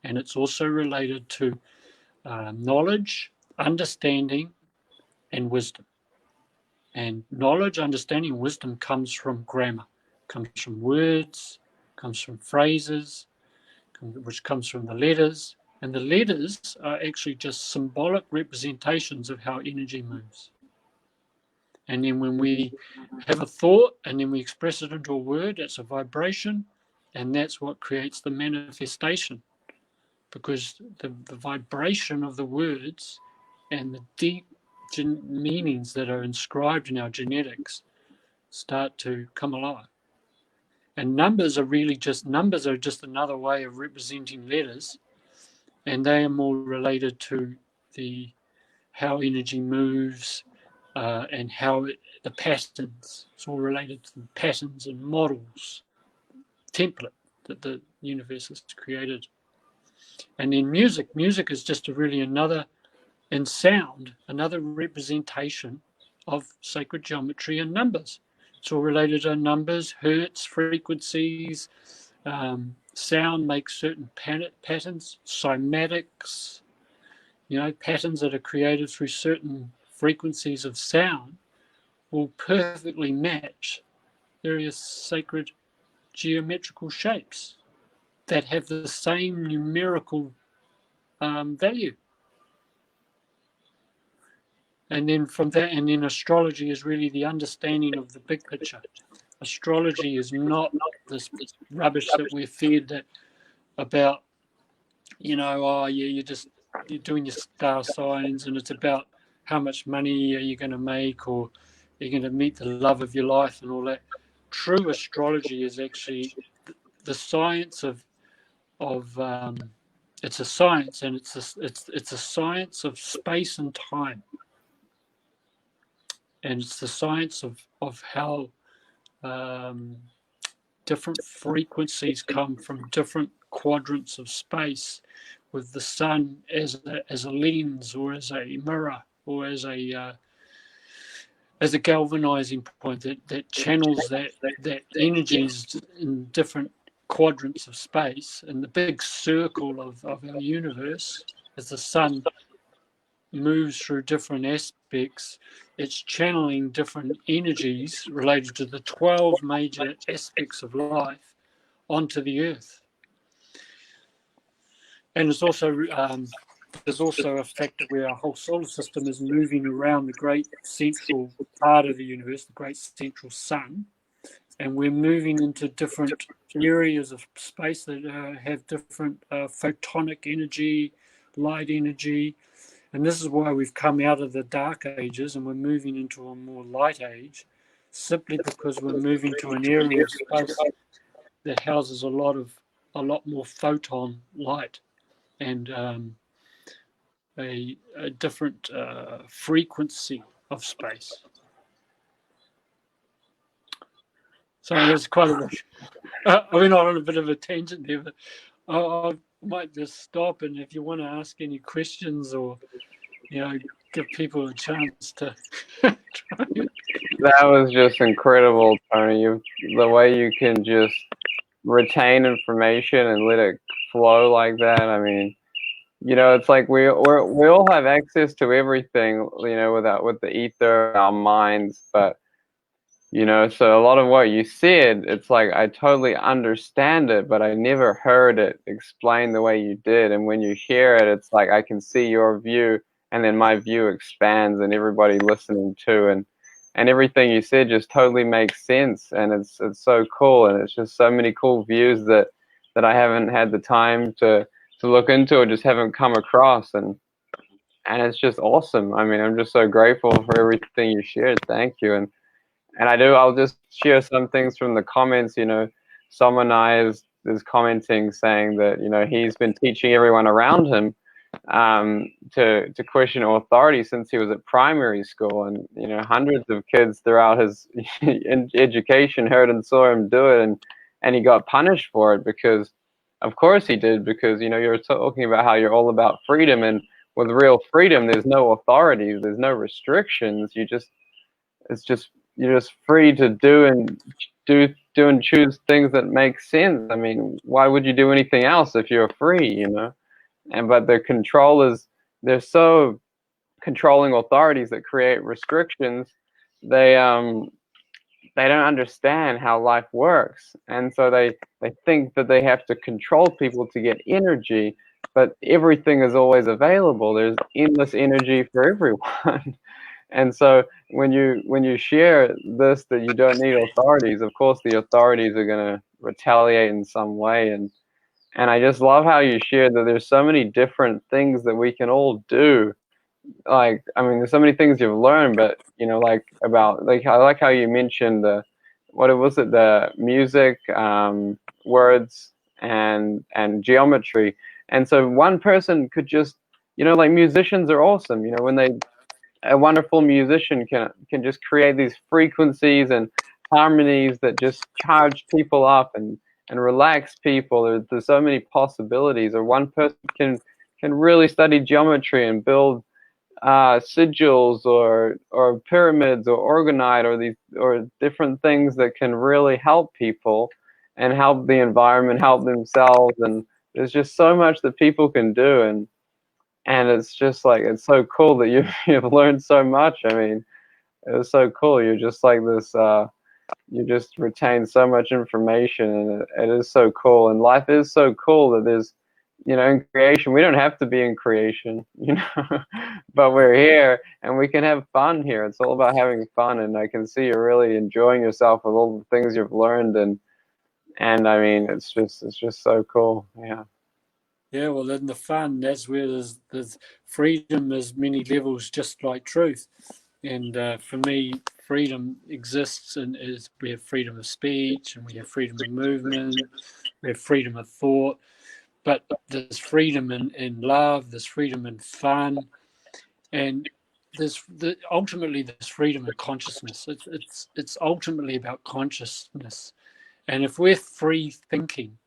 And it's also related to knowledge, understanding, and wisdom. And knowledge, understanding, wisdom comes from grammar, comes from words, comes from phrases, which comes from the letters. And the letters are actually just symbolic representations of how energy moves. And then when we have a thought and then we express it into a word, it's a vibration, and that's what creates the manifestation. Because the vibration of the words and the deep meanings that are inscribed in our genetics start to come alive. And numbers are just another way of representing letters, and they are more related to the how energy moves and how the patterns. It's all related to the patterns and models, template that the universe has created. And then music is just really another, and sound, another representation of sacred geometry and numbers. It's all related to numbers, hertz, frequencies. Sound makes certain patterns, cymatics, patterns that are created through certain frequencies of sound will perfectly match various sacred geometrical shapes that have the same numerical value. And then from that, and then astrology is really the understanding of the big picture. Astrology is not this rubbish that we're fed that about, you're doing your star signs and it's about how much money are you going to make, or you're going to meet the love of your life and all that. True astrology is actually the science of it's a science, and it's a science of space and time. And it's the science of how different frequencies come from different quadrants of space, with the sun as a lens, or as a mirror, or as a galvanizing point that channels that energies in different quadrants of space. And the big circle of our universe, as the sun moves through different aspects, it's channeling different energies related to the 12 major aspects of life onto the earth. And it's also there's also a factor where our whole solar system is moving around the great central part of the universe, the great central sun, and we're moving into different areas of space that have different photonic energy, light energy. And this is why we've come out of the dark ages and we're moving into a more light age, simply because we're moving to an area of space that houses a lot more photon light and a different frequency of space. So there's quite I went on a bit of a tangent there, but I might just stop, and if you want to ask any questions or give people a chance to try. That was just incredible, Tony. The way you can just retain information and let it flow like that. I mean, it's like we all have access to everything, with the ether, our minds, but so a lot of what you said, it's like I totally understand it, but I never heard it explained the way you did. And when you hear it, it's like I can see your view, and then my view expands, and everybody listening too, and everything you said just totally makes sense, and it's so cool, and it's just so many cool views that I haven't had the time to look into, or just haven't come across, and it's just awesome. I mean, I'm just so grateful for everything you shared. Thank you. And I'll just share some things from the comments. Someone is commenting saying that, he's been teaching everyone around him to question authority since he was at primary school. And, hundreds of kids throughout his education heard and saw him do it. And he got punished for it because, of course he did, because, you're talking about how you're all about freedom. And with real freedom, there's no authority, there's no restrictions. You're just free to do and choose things that make sense. I mean, why would you do anything else if you're free, but the controllers, they're so controlling authorities that create restrictions. They don't understand how life works, and so they think that they have to control people to get energy, but everything is always available. There's endless energy for everyone. And so when you share this, that you don't need authorities, of course the authorities are going to retaliate in some way. And I just love how you shared that there's so many different things that we can all do. Like, I mean, there's so many things you've learned, but like about, like, I like how you mentioned the music, words, and geometry. And so one person could just, like, musicians are awesome. When a wonderful musician can just create these frequencies and harmonies that just charge people up and relax people. There's so many possibilities. Or one person can really study geometry and build sigils or pyramids or orgonite or different things that can really help people and help the environment, help themselves. And there's just so much that people can do. And it's just like, it's so cool that you've learned so much. I mean, it was so cool. You're just like this. You just retain so much information, and it is so cool. And life is so cool that there's, in creation, we don't have to be in creation, but we're here and we can have fun here. It's all about having fun, and I can see you're really enjoying yourself with all the things you've learned, and I mean, it's just so cool. Yeah. Yeah, well, in the fun, that's where there's freedom. There's many levels, just like truth. And for me, freedom exists, and is we have freedom of speech, and we have freedom of movement, we have freedom of thought. But there's freedom in love, there's freedom in fun, and ultimately there's freedom in consciousness. It's ultimately about consciousness. And if we're free thinking,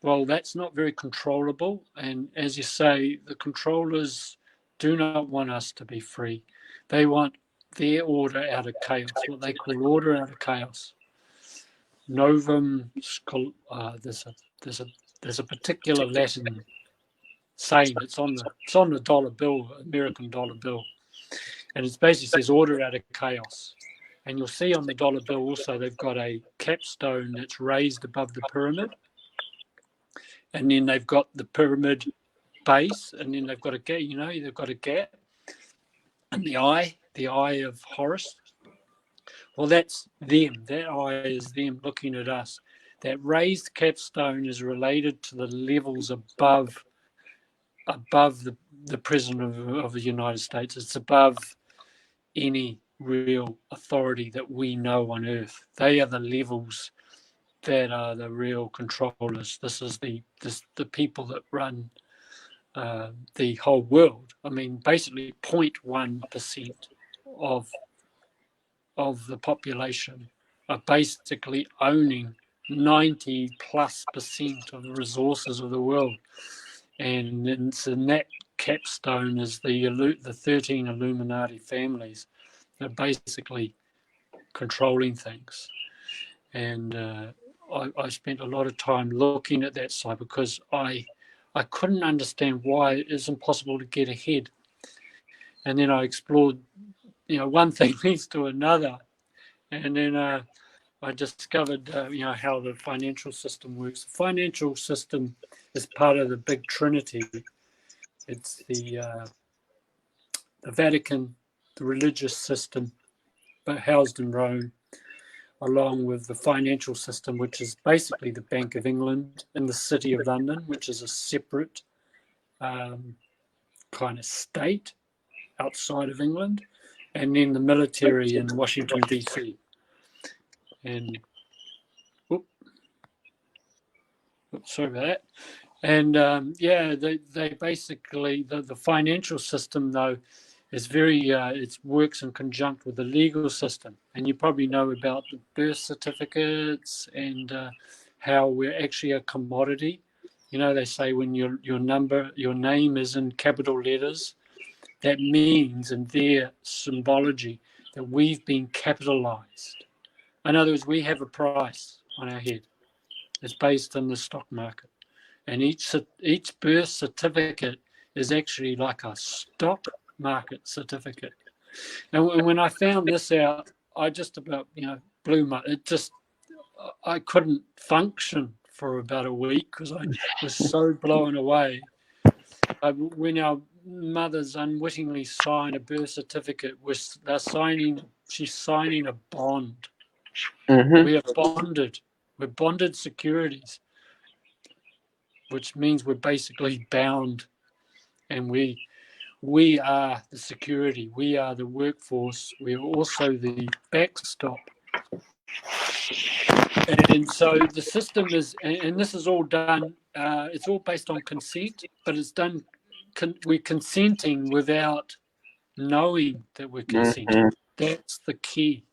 well, that's not very controllable. And as you say, the controllers do not want us to be free. They want their order out of chaos, what they call order out of chaos. Novum, there's a particular Latin saying. It's on the dollar bill, American dollar bill, and it basically says order out of chaos. And you'll see on the dollar bill also they've got a capstone that's raised above the pyramid. And then they've got the pyramid base, and then they've got a gap. They've got a gap, and the eye of Horus. Well, that's them. That eye is them looking at us. That raised capstone is related to the levels above the president of the United States. It's above any real authority that we know on Earth. They are the levels that are the real controllers. This is the people that run the whole world. I mean, basically 0.1% of the population are basically owning 90+% of the resources of the world. And it's in that capstone is the 13 Illuminati families that are basically controlling things. And I spent a lot of time looking at that side because I couldn't understand why it isn't possible to get ahead. And then I explored, one thing leads to another. And then I discovered, how the financial system works. The financial system is part of the big trinity. It's the Vatican, the religious system, but housed in Rome, along with the financial system, which is basically the Bank of England in the City of London, which is a separate kind of state outside of England, and then the military in Washington, D.C. And sorry about that. And they basically, the financial system, though, is very, it works in conjunct with the legal system. And you probably know about the birth certificates and how we're actually a commodity. They say when your name is in capital letters, that means in their symbology that we've been capitalized. In other words, we have a price on our head. It's based on the stock market. And each birth certificate is actually like a stock market certificate. And when I found this out, I just about, blew my, I couldn't function for about a week because I was so blown away. when our mothers unwittingly sign a birth certificate, she's signing a bond. We are bonded. We're bonded securities, which means we're basically bound, and we are the security. We are the workforce. We are also the backstop. And so the system is, and this is all done, it's all based on consent, but it's done, we're consenting without knowing that we're consenting. That's the key.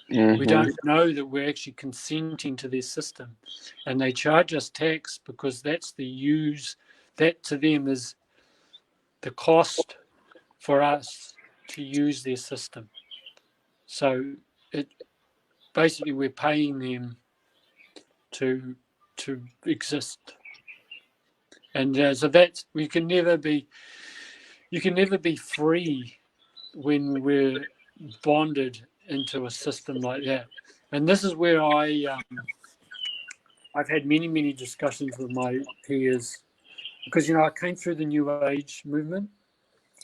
We don't know that we're actually consenting to their system. And they charge us tax because that's that to them is the cost for us to use their system. So basically we're paying them to exist. And so that's, you can never be free when we're bonded into a system like that. And this is where I've had many discussions with my peers, because I came through the New Age movement,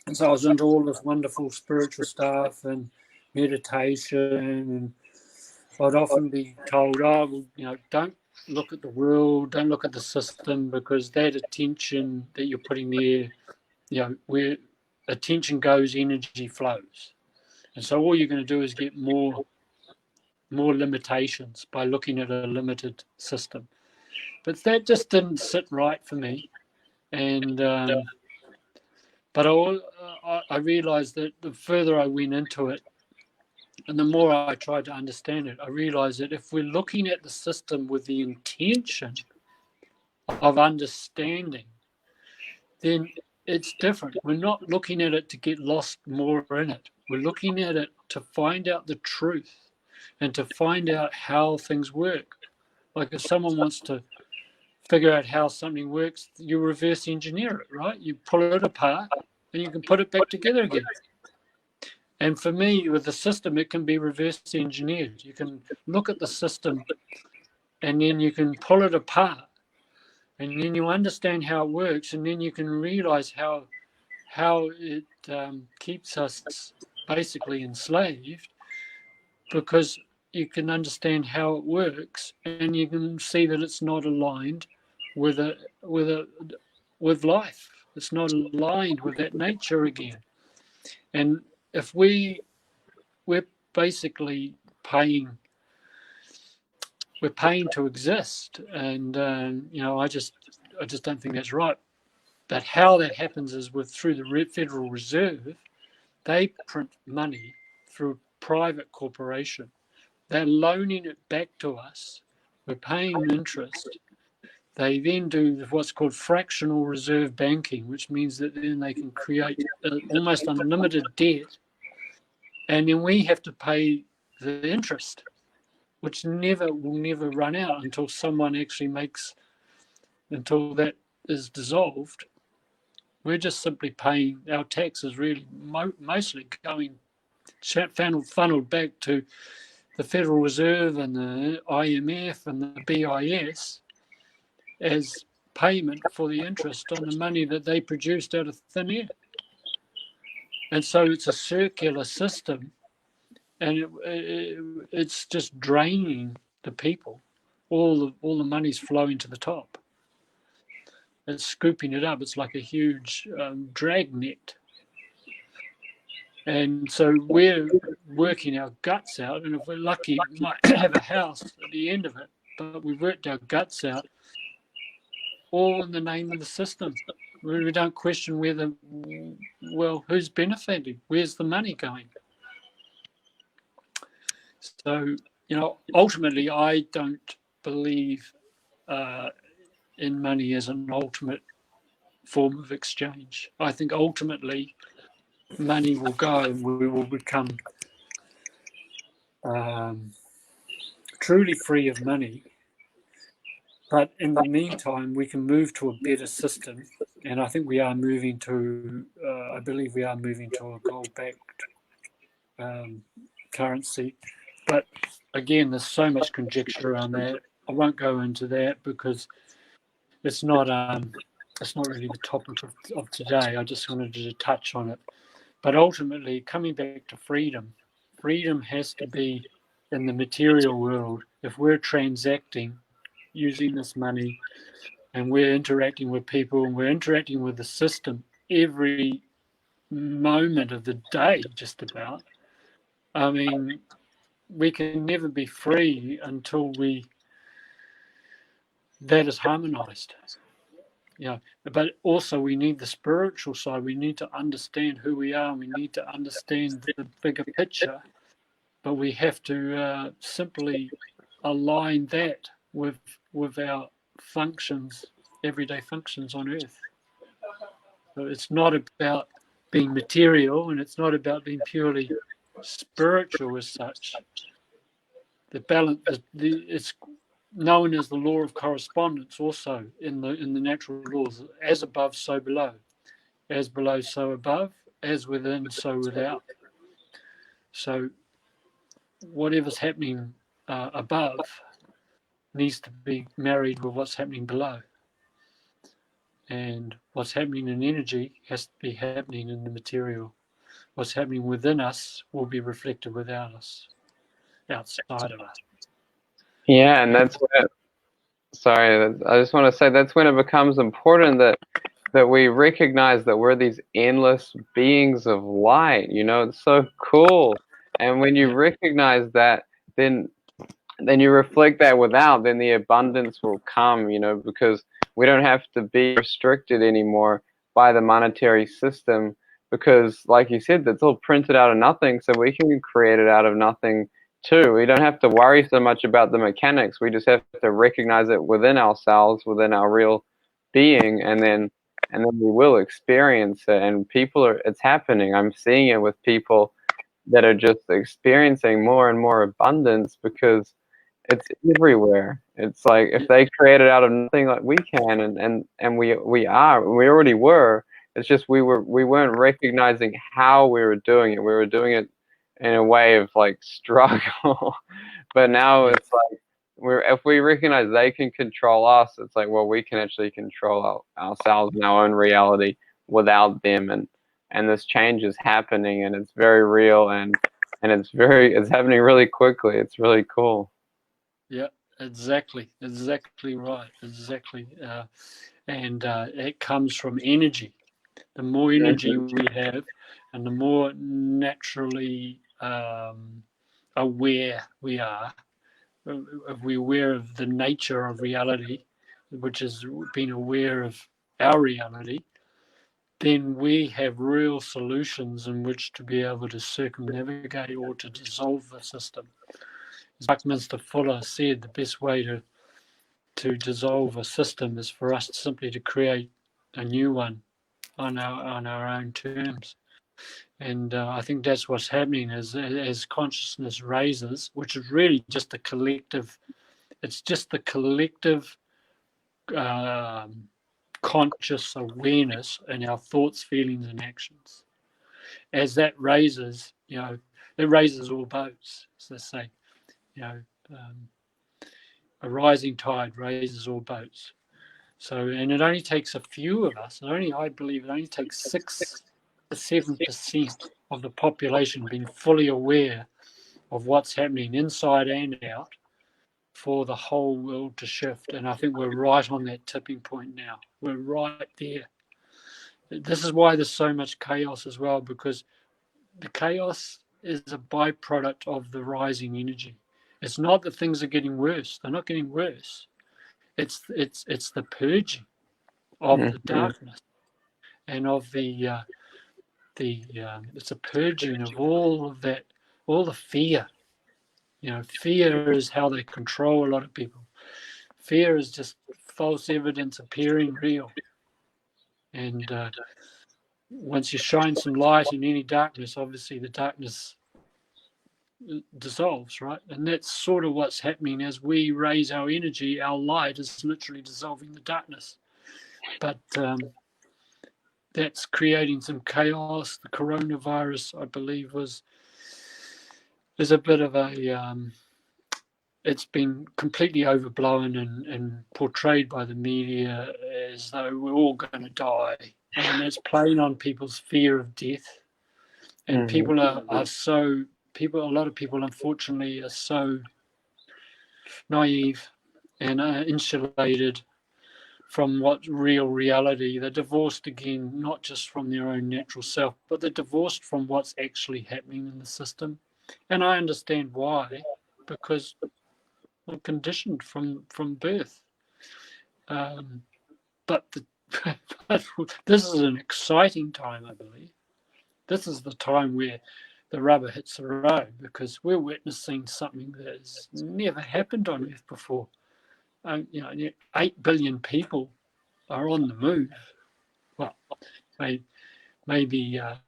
and so I was into all this wonderful spiritual stuff and meditation, and I'd often be told, don't look at the world, don't look at the system, because that attention that you're putting there, where attention goes, energy flows. And so all you're going to do is get more limitations by looking at a limited system. But that just didn't sit right for me. And but I realized that the further I went into it, and the more I tried to understand it, I realized that if we're looking at the system with the intention of understanding, then it's different. We're not looking at it to get lost more in it. We're looking at it to find out the truth and to find out how things work. Like if someone wants to figure out how something works, you reverse engineer it, right? You pull it apart and you can put it back together again. And for me, with the system, it can be reverse engineered. You can look at the system and then you can pull it apart, and then you understand how it works, and then you can realize how it keeps us basically enslaved, because you can understand how it works, and you can see that it's not aligned with life. It's not aligned with that nature again. And if we're basically paying to exist, and I just don't think that's right. But how that happens is through the Federal Reserve. They print money through a private corporation. They're loaning it back to us. We're paying interest. They then do what's called fractional reserve banking, which means that then they can create almost unlimited debt, and then we have to pay the interest, which will never run out until someone actually until that is dissolved. We're just simply paying our taxes, really mostly going funneled back to the Federal Reserve and the IMF and the BIS as payment for the interest on the money that they produced out of thin air. And so it's a circular system, and it's just draining the people. All the money's flowing to the top. It's scooping it up. It's like a huge dragnet. And so we're working our guts out, and if we're lucky, we might have a house at the end of it, but we've worked our guts out, all in the name of the system. We don't question who's benefiting? Where's the money going? So, ultimately, I don't believe in money as an ultimate form of exchange. I think ultimately money will go, and we will become truly free of money. But in the meantime, we can move to a better system, and I think we are moving to. I believe we are moving to a gold-backed currency. But again, there's so much conjecture around that. I won't go into that because it's not it's not really the topic of today. I just wanted to touch on it. But ultimately, coming back to freedom, freedom has to be in the material world. If we're transacting using this money and we're interacting with people and we're interacting with the system every moment of the day, just about, I mean, we can never be free until that is harmonized. But also we need the spiritual side. We need to understand who we are, and we need to understand the bigger picture. But we have to simply align that with our functions, everyday functions on Earth. So it's not about being material, and it's not about being purely spiritual as such. The balance, it's known as the law of correspondence, also in the natural laws, as above, so below, as below, so above, as within, so without. So whatever's happening above needs to be married with what's happening below, and what's happening in energy has to be happening in the material. What's happening within us will be reflected without us, outside of us. Yeah, and that's when sorry, I just want to say that's when it becomes important that we recognize that we're these endless beings of light. It's so cool. And when you recognize that, then you reflect that without, then the abundance will come, because we don't have to be restricted anymore by the monetary system, because like you said, that's all printed out of nothing, so we can create it out of nothing too. We don't have to worry so much about the mechanics. We just have to recognize it within ourselves, within our real being, and then we will experience it. And it's happening. I'm seeing it with people that are just experiencing more and more abundance, because it's everywhere. It's like if they create it out of nothing, like we can, and we already were. It's just we weren't recognizing how we were doing it. We were doing it in a way of like struggle, but now it's like if we recognize they can control us, it's like, well, we can actually control ourselves and our own reality without them, and this change is happening, and it's very real, and it's happening really quickly. It's really cool. Yeah, exactly right, exactly. And it comes from energy. The more energy we have, and the more naturally aware we are, if we're aware of the nature of reality, which is being aware of our reality, then we have real solutions in which to be able to circumnavigate or to dissolve the system. As Buckminster Fuller said, the best way to dissolve a system is for us simply to create a new one on our own terms. And I think that's what's happening as consciousness raises, which is really just a collective. It's just the collective conscious awareness in our thoughts, feelings, and actions. As that raises, it raises all boats, as they say. A rising tide raises all boats. So, and it only takes a few of us. I believe it only takes 6 to 7% of the population being fully aware of what's happening inside and out for the whole world to shift. And I think we're right on that tipping point now. We're right there. This is why there's so much chaos as well, because the chaos is a byproduct of the rising energy. It's not that things are getting worse. They're not getting worse. It's the purging of the darkness and of it's a purging of all of that, all the fear. Fear is how they control a lot of people. Fear is just false evidence appearing real. And once you shine some light in any darkness, obviously the darkness dissolves, right? And that's sort of what's happening as we raise our energy. Our light is literally dissolving the darkness. But that's creating some chaos. The coronavirus, I believe, is a bit of a it's been completely overblown and portrayed by the media as though we're all going to die, and it's playing on people's fear of death. And people are so a lot of people unfortunately are so naive and insulated from what's real reality. They're divorced again, not just from their own natural self, but they're divorced from what's actually happening in the system. And I understand why, because I'm conditioned from birth. But this is an exciting time, I believe. This is the time where the rubber hits the road, because we're witnessing something that has never happened on Earth before. 8 billion people are on the move. Well, maybe a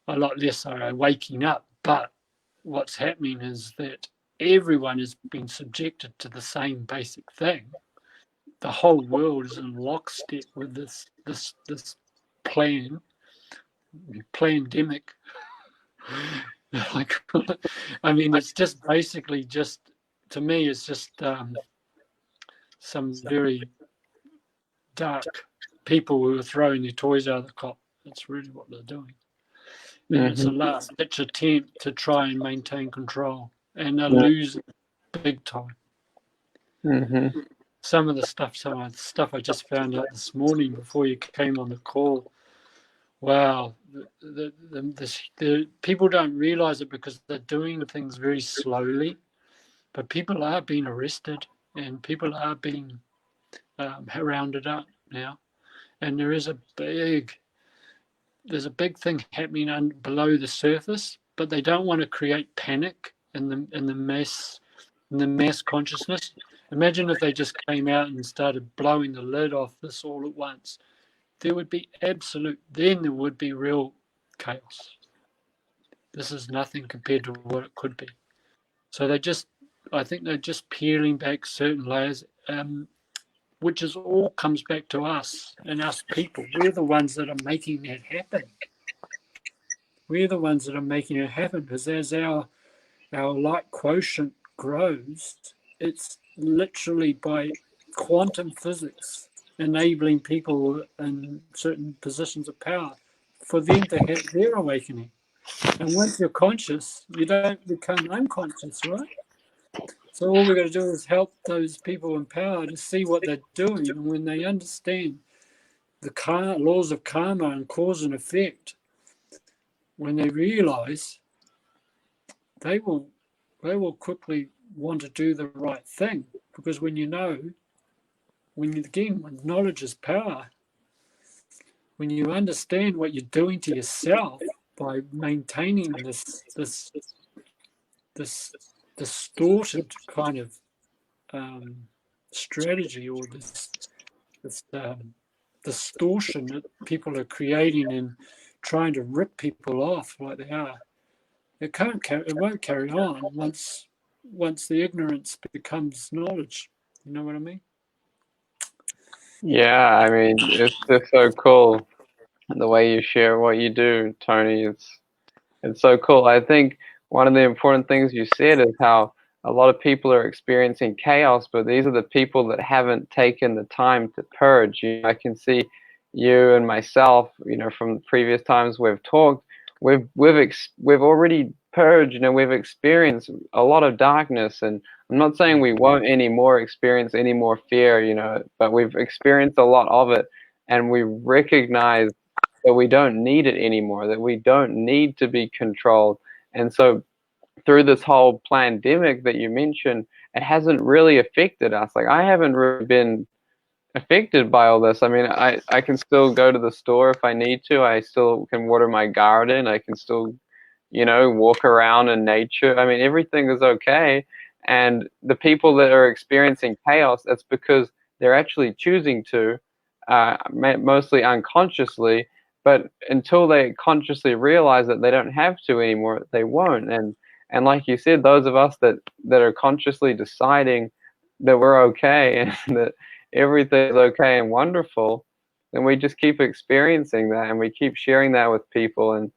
lot less are waking up, but what's happening is that everyone has been subjected to the same basic thing. The whole world is in lockstep with this pandemic. I mean, it's just basically just, to me, it's just some very dark people who are throwing their toys out of the cop. That's really what they're doing. And it's a last-ditch attempt to try and maintain control, and they're losing big time. Some of the stuff I just found out this morning before you came on the call. Wow, the people don't realize it because they're doing things very slowly, but people are being arrested and people are being rounded up now, and there's a big thing happening below the surface, but they don't want to create panic in the mass consciousness. Imagine if they just came out and started blowing the lid off this all at once. There would be real chaos. This is nothing compared to what it could be. So I think they're just peeling back certain layers, which all comes back to us and us people. We're the ones that are making that happen. We're the ones that are making it happen, because as our light quotient grows, it's literally by quantum physics enabling people in certain positions of power for them to have their awakening. And once you're conscious, you don't become unconscious, right? So all we've got to do is help those people in power to see what they're doing. And when they understand the laws of karma and cause and effect, when they realize, they will quickly want to do the right thing. Because when knowledge is power, when you understand what you're doing to yourself by maintaining this distorted kind of strategy, or this distortion that people are creating and trying to rip people off like they are, it won't carry on once the ignorance becomes knowledge. You know what I mean? Yeah, I mean, it's just so cool the way you share what you do, Tony. It's so cool. I think one of the important things you said is how a lot of people are experiencing chaos, but these are the people that haven't taken the time to purge. I can see you and myself, from previous times we've talked, we've already purged, we've experienced a lot of darkness, and I'm not saying we won't anymore experience any more fear, but we've experienced a lot of it, and we recognize that we don't need it anymore, that we don't need to be controlled. And so through this whole pandemic that you mentioned, it hasn't really affected us. Like, I haven't really been affected by all this. I mean, I can still go to the store if I need to. I still can water my garden. I can still, walk around in nature. I mean, everything is okay. And the people that are experiencing chaos, it's because they're actually choosing to, mostly unconsciously. But until they consciously realize that they don't have to anymore, they won't. And like you said, those of us that are consciously deciding that we're okay and that everything is okay and wonderful, then we just keep experiencing that, and we keep sharing that with people. And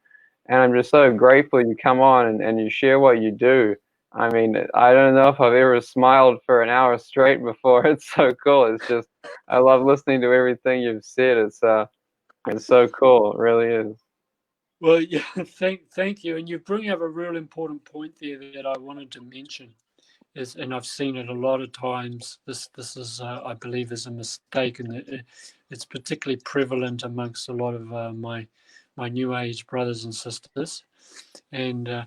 I'm just so grateful you come on and you share what you do. I mean, I don't know if I've ever smiled for an hour straight before. It's so cool. It's just, I love listening to everything you've said. It's so cool. It really is. Well, yeah, thank you. And you bring up a real important point there that I wanted to mention. And I've seen it a lot of times. This is, I believe, is a mistake, and it's particularly prevalent amongst a lot of my New Age brothers and sisters. And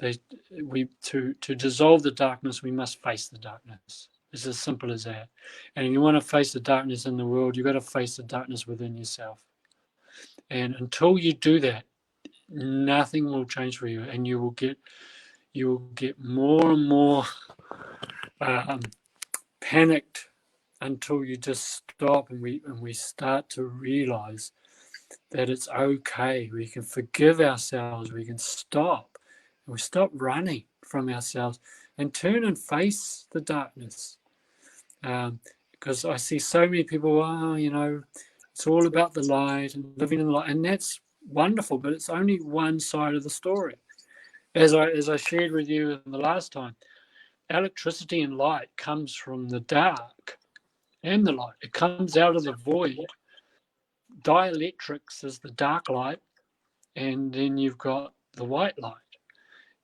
to dissolve the darkness, we must face the darkness. It's as simple as that. And if you want to face the darkness in the world, you've got to face the darkness within yourself. And until you do that, nothing will change for you, and you will get more and more panicked until you just stop, and we start to realize that it's okay. We can forgive ourselves. We can stop, and we stop running from ourselves and turn and face the darkness. Because I see so many people, it's all about the light and living in the light, and that's wonderful, but it's only one side of the story. As I shared with you in the last time, electricity and light comes from the dark and the light. It comes out of the void. Dielectrics is the dark light, and then you've got the white light.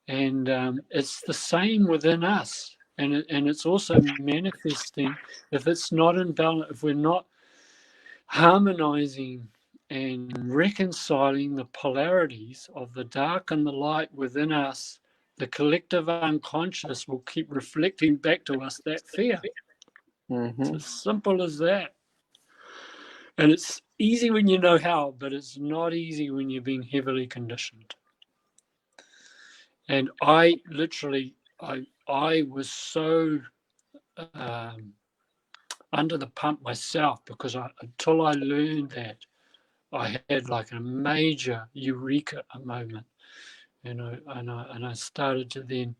And it's the same within us. And it's also manifesting if it's not in balance, if we're not harmonizing and reconciling the polarities of the dark and the light within us, the collective unconscious will keep reflecting back to us that fear. It's as simple as that. And it's easy when you know how, but it's not easy when you've been heavily conditioned. And I literally, I was so under the pump myself, because until I learned that, I had like a major eureka moment, and I started to then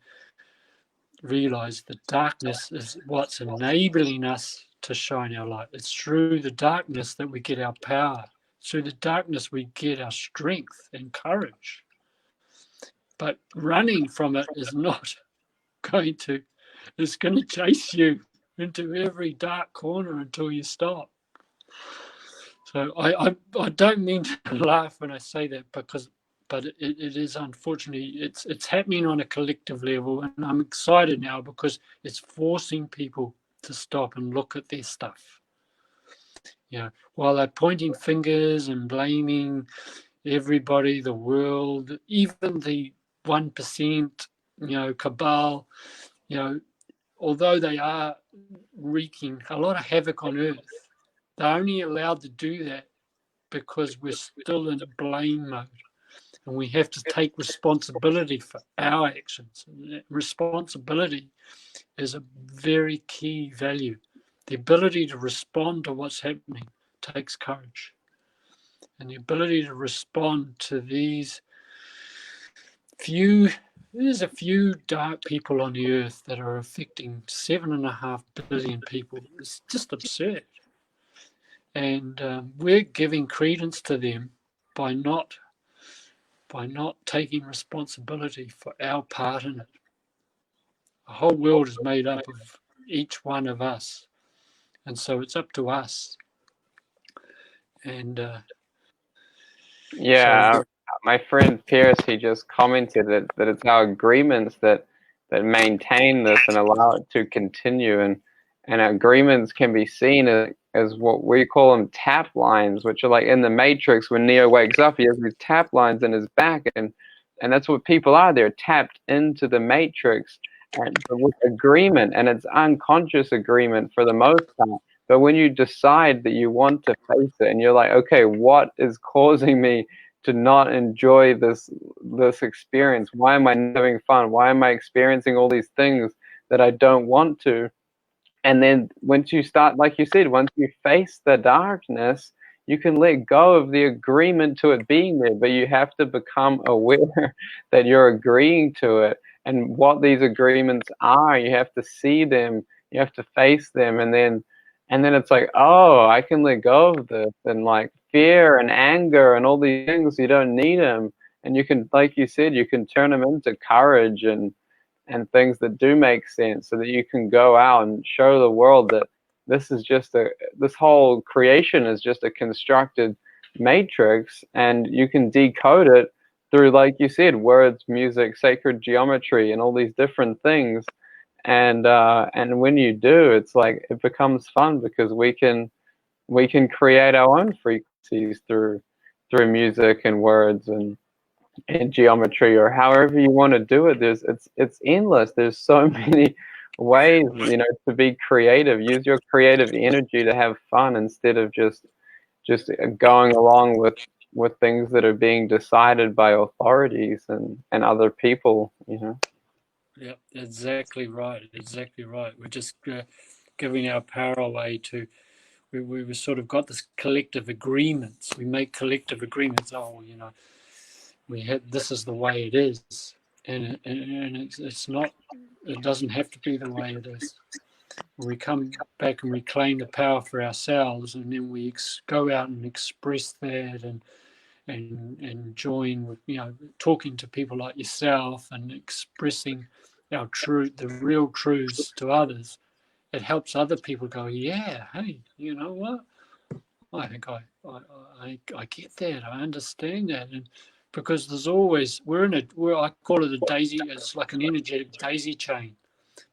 realize that darkness is what's enabling us to shine our light. It's through the darkness that we get our power. Through the darkness we get our strength and courage. But running from it is not going to, it's going to chase you into every dark corner until you stop. So I don't mean to laugh when I say that, but it is, unfortunately, it's happening on a collective level, and I'm excited now because it's forcing people to stop and look at their stuff. While they're pointing fingers and blaming everybody, the world, even the 1%, cabal, although they are wreaking a lot of havoc on Earth, they're only allowed to do that because we're still in a blame mode. And we have to take responsibility for our actions. And responsibility is a very key value. The ability to respond to what's happening takes courage. And the ability to respond to there's a few dark people on the earth that are affecting 7.5 billion people. It's just absurd. And we're giving credence to them by not taking responsibility for our part in it. The whole world is made up of each one of us, and so it's up to us. And my friend Pierce, he just commented that it's our agreements that maintain this and allow it to continue, and agreements can be seen as what we call them tap lines, which are like in the Matrix when Neo wakes up, he has these tap lines in his back, and that's what people are. They're tapped into the Matrix and with agreement, and it's unconscious agreement for the most part. But when you decide that you want to face it, and you're like, okay, what is causing me to not enjoy this experience? Why am I not having fun? Why am I experiencing all these things that I don't want to? And then once you start, like you said, once you face the darkness, you can let go of the agreement to it being there, but you have to become aware that you're agreeing to it and what these agreements are. You have to see them, you have to face them, and then it's like, oh, I can let go of this. And like fear and anger and all these things, you don't need them. And you can, like you said, you can turn them into courage and and things that do make sense, so that you can go out and show the world that this whole creation is just a constructed matrix, and you can decode it through, like you said, words, music, sacred geometry, and all these different things. And when you do, it's like it becomes fun, because we can create our own frequencies through music and words and geometry, or however you want to do it. It's endless. There's so many ways, to be creative. Use your creative energy to have fun, instead of just going along with things that are being decided by authorities and other people. Yeah, exactly right. Exactly right. We're just giving our power away to. We sort of got this collective agreements. We make collective agreements. Oh, we had, this is the way it is, and it's not. It doesn't have to be the way it is. We come back and reclaim the power for ourselves, and then we go out and express that, and join with, talking to people like yourself and expressing our truth, the real truths to others. It helps other people go, yeah, hey, you know what? I think I get that. I understand that. And because there's always, I call it a daisy, it's like an energetic daisy chain.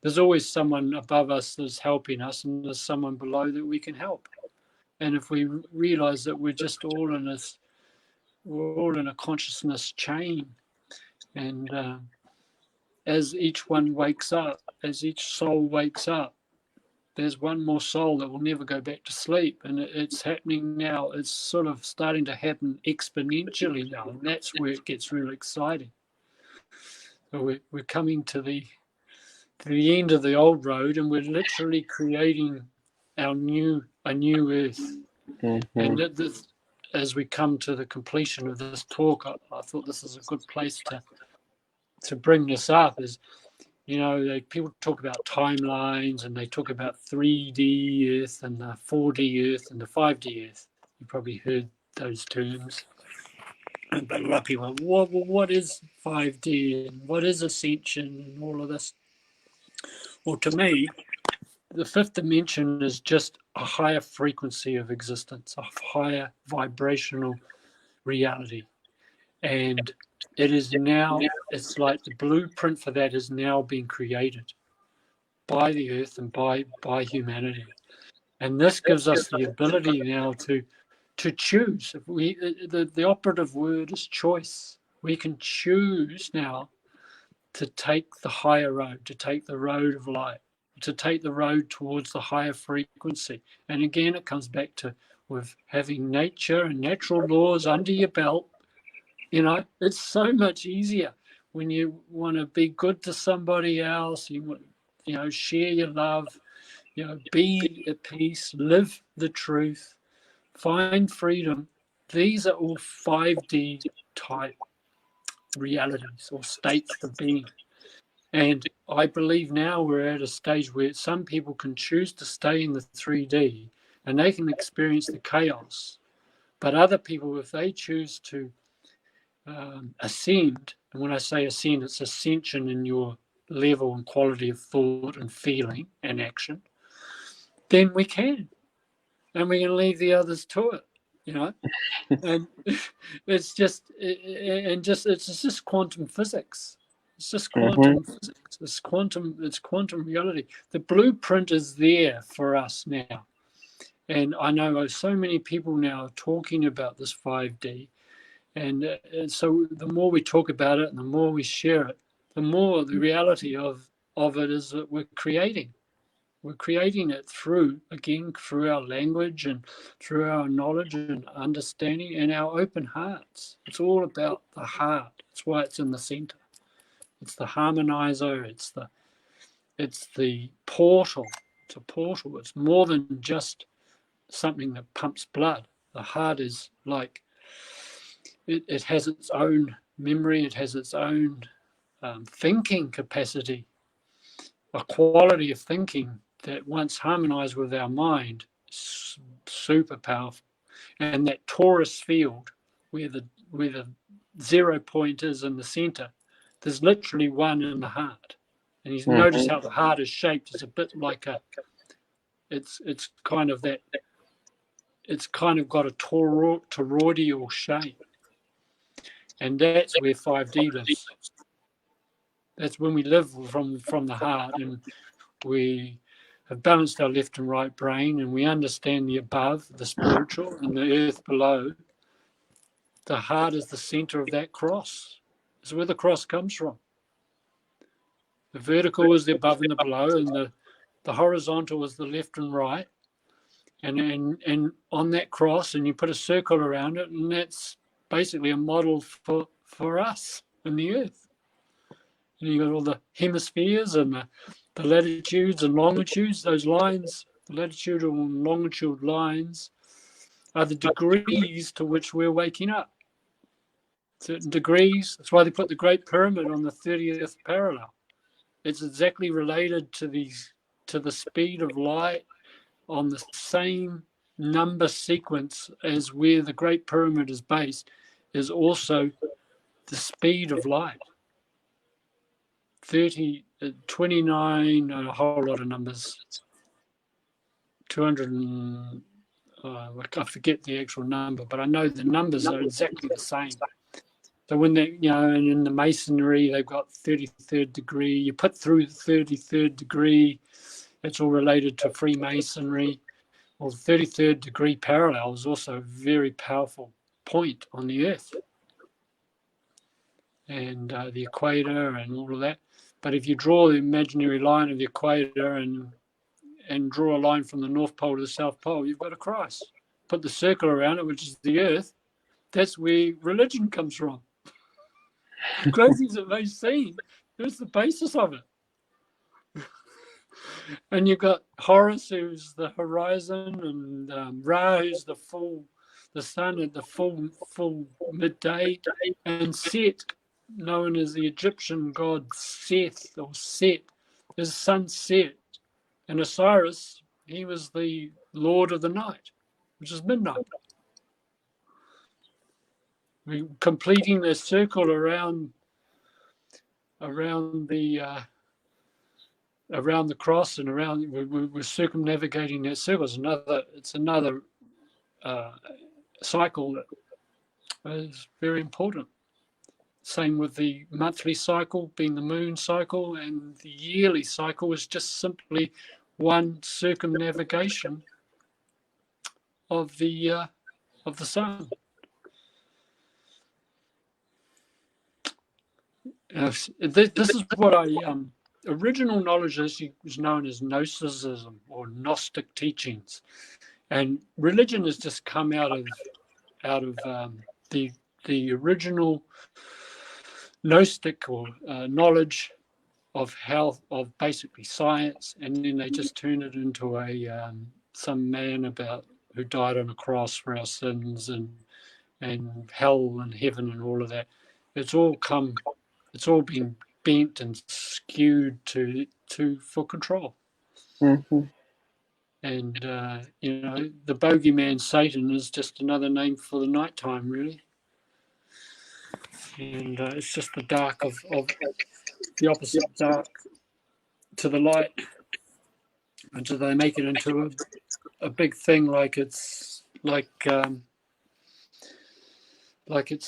There's always someone above us that's helping us, and there's someone below that we can help. And if we realize that we're all in a consciousness chain, and as each one wakes up, as each soul wakes up, there's one more soul that will never go back to sleep. And it's happening now. It's sort of starting to happen exponentially now, and that's where it gets really exciting. So we're coming to the end of the old road, and we're literally creating a new earth. And as we come to the completion of this talk, I thought this is a good place to bring this up. Is, people talk about timelines, and they talk about 3D Earth and the 4D Earth and the 5D Earth. You probably heard those terms. But a lot of people, what is 5D and what is ascension and all of this? Well, to me, the fifth dimension is just a higher frequency of existence, a higher vibrational reality. And it's like the blueprint for that is now being created by the earth and by humanity. And this gives us the ability now to choose. The operative word is choice. We can choose now to take the higher road, to take the road of light, to take the road towards the higher frequency. And again, it comes back to with having nature and natural laws under your belt. It's so much easier when you want to be good to somebody else. You want, share your love, be at peace, live the truth, find freedom. These are all 5D type realities or states of being. And I believe now we're at a stage where some people can choose to stay in the 3D and they can experience the chaos. But other people, if they choose to ascend, and when I say ascend, it's ascension in your level and quality of thought and feeling and action, then we can. And we can leave the others to it, And it's just quantum physics. It's just quantum physics. It's quantum reality. The blueprint is there for us now. And I know so many people now are talking about this 5D. And so the more we talk about it and the more we share it, the more the reality of it is that we're creating. We're creating it through our language and through our knowledge and understanding and our open hearts. It's all about the heart. That's why it's in the center. It's the harmonizer. It's the portal. It's a portal. It's more than just something that pumps blood. The heart is like, it has its own memory. It has its own thinking capacity, a quality of thinking that once harmonized with our mind, super powerful. And that torus field, where the 0 point is in the center, there's literally one in the heart. And you notice how the heart is shaped. It's a bit like it's kind of that. It's kind of got a toroidal shape, and that's where 5D lives. That's when we live from the heart, and we have balanced our left and right brain, and we understand the above, the spiritual, and the earth below. The heart is the center of that cross. It's where the cross comes from. The vertical is the above and the below, and the horizontal is the left and right. And on that cross, and you put a circle around it, and that's basically a model for us in the earth. And you've got all the hemispheres and the latitudes and longitudes, those lines, the latitudinal and longitude lines are the degrees to which we're waking up. Certain degrees. That's why they put the Great Pyramid on the 30th parallel. It's exactly related to the speed of light on the same number sequence as where the Great Pyramid is based, is also the speed of light. 30, 29, a whole lot of numbers. 200 and, I forget the actual number, but I know the numbers are exactly the same. So when they, and in the masonry, they've got 33rd degree. You put through the 33rd degree, it's all related to Freemasonry. Well, the 33rd degree parallel is also a very powerful point on the earth. And the equator and all of that. But if you draw the imaginary line of the equator and draw a line from the North Pole to the South Pole, you've got a cross. Put the circle around it, which is the earth. That's where religion comes from. Crazy as it may seem, there's the basis of it. And you've got Horus, who's the horizon, and Ra, who's the sun at the full midday, and Set, known as the Egyptian god Seth or Set, is sunset. And Osiris, he was the lord of the night, which is midnight. We're completing the circle around the cross, and around we're circumnavigating that circle. It's another cycle that is very important. Same with the monthly cycle being the moon cycle, and the yearly cycle is just simply one circumnavigation of the sun. This is what original knowledge is known as gnosticism or gnostic teachings, and religion has just come out of the original gnostic or knowledge of basically science, and then they just turned it into some man who died on a cross for our sins, and hell and heaven and all of that. It's all been bent and skewed for control. Mm-hmm. And the bogeyman Satan is just another name for the nighttime, really. And it's just the dark of the opposite dark to the light, until they make it into a big thing, like it's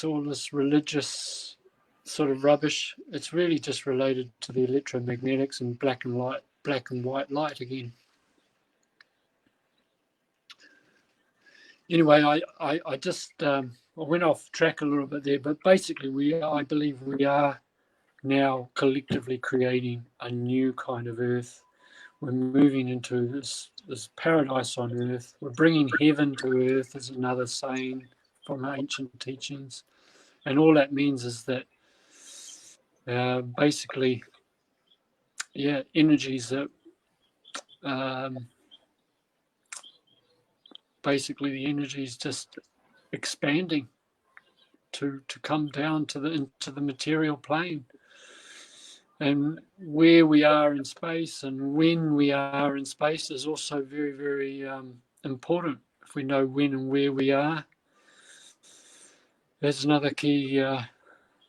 all this religious sort of rubbish. It's really just related to the electromagnetics and black and white light again. Anyway, I just I went off track a little bit there, but basically I believe we are now collectively creating a new kind of earth. We're moving into this paradise on earth. We're bringing heaven to earth, is another saying from ancient teachings. And all that means is that basically, energies that basically the energy is just expanding to come down into the material plane. And where we are in space and when we are in space is also very, very important. If we know when and where we are, that's another key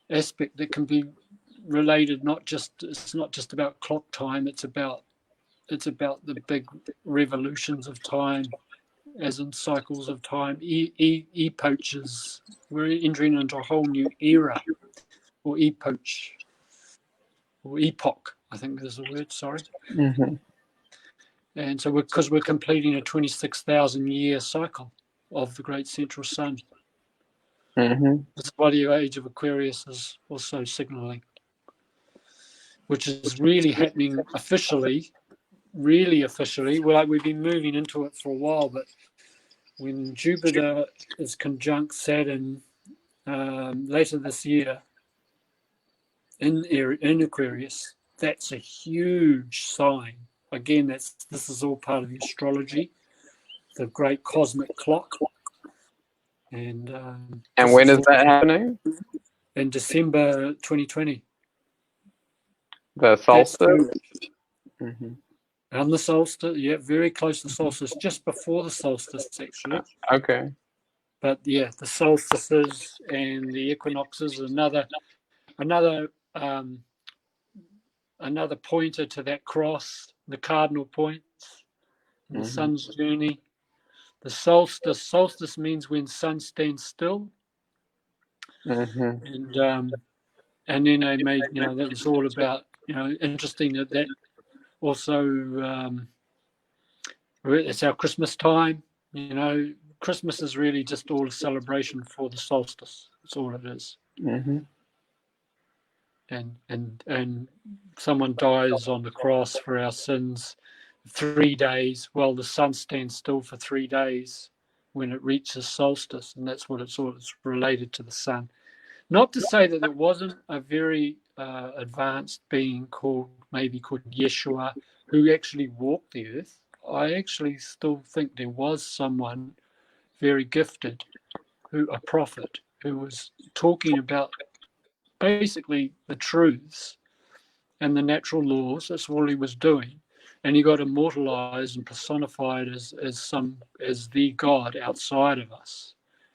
aspect that can be related. It's not just about clock time. It's about the big revolutions of time, as in cycles of time, epoches. We're entering into a whole new era, or epoch, or epoch, I think is the word, sorry. Mm-hmm. And so because we're completing a 26,000 year cycle of the great central sun. Mm-hmm. The body age of Aquarius is also signaling, which is really happening officially, really officially. Well, like we've been moving into it for a while, but when Jupiter is conjunct Saturn later this year in Aquarius, that's a huge sign. Again, this is all part of the astrology, the great cosmic clock. And when is that happening? In December 2020. The solstice? Mm-hmm. And the solstice, yeah, very close to the solstice, just before the solstice, actually. Okay. But yeah, the solstices and the equinoxes, another pointer to that cross, the cardinal points in the sun's journey. The solstice means when sun stands still. Mm-hmm. And then they made, that's all about, interesting that also it's our Christmas time. Christmas is really just all a celebration for the solstice. That's all it is. Mm-hmm. And someone dies on the cross for our sins. 3 days. Well, the sun stands still for 3 days when it reaches solstice, and that's what it's related to the sun. Not to say that there wasn't a very advanced being called Yeshua, who actually walked the earth. I actually still think there was someone very gifted, a prophet, who was talking about basically the truths and the natural laws. That's all he was doing. And he got immortalized and personified as the God outside of us.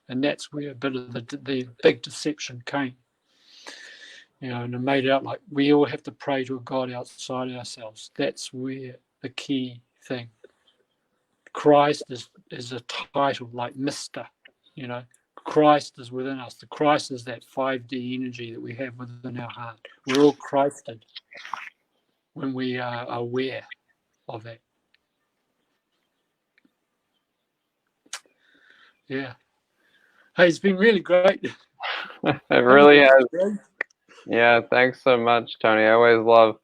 And that's where a bit of the big deception came. And it made it out like we all have to pray to a God outside ourselves. That's where the key thing. Christ is a title like Mr. Christ is within us. The Christ is that 5D energy that we have within our heart. We're all Christed when we are aware of that. Yeah. Hey, it's been really great. It really has. Yeah, thanks so much, Tony. I always love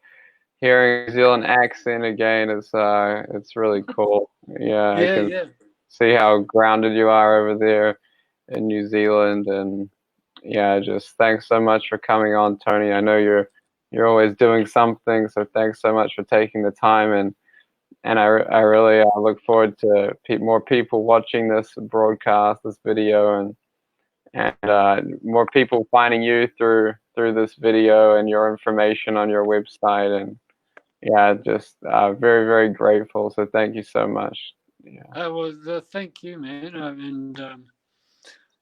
hearing New Zealand accent again. It's really cool. Yeah, I can see how grounded you are over there in New Zealand, and yeah, just thanks so much for coming on, Tony. I know you're always doing something, so thanks so much for taking the time, and I really look forward to more people watching this broadcast, this video, and more people finding you through this video and your information on your website. And yeah, just very, very grateful. So thank you so much. Yeah. Well, thank you, man.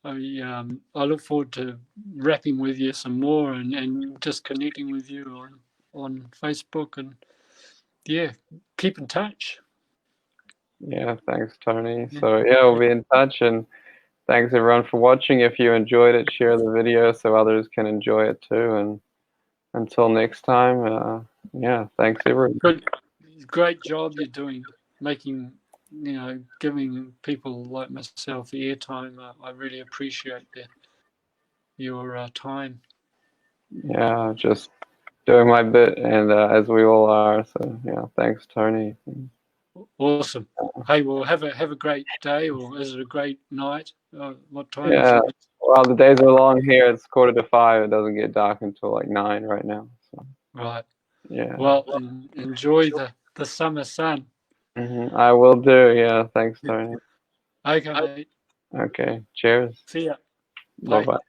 I look forward to rapping with you some more and just connecting with you on Facebook, and yeah, keep in touch. Yeah, thanks, Tony. So yeah, we'll be in touch, and thanks everyone for watching. If you enjoyed it, share the video so others can enjoy it too. And until next time, yeah, thanks everyone. Great job you're doing, giving people like myself the airtime. I really appreciate your time. Yeah, just doing my bit, and as we all are. So yeah, thanks, Tony. Awesome. Hey, well, have a great day, or is it a great night? What time is Yeah, it? well, the days are long here. It's 4:45. It doesn't get dark until like 9 right now. So. Right. Yeah. Well, enjoy the summer sun. I will do. Yeah. Thanks, Tony. Okay, mate. Okay. Cheers. See ya. Bye-bye.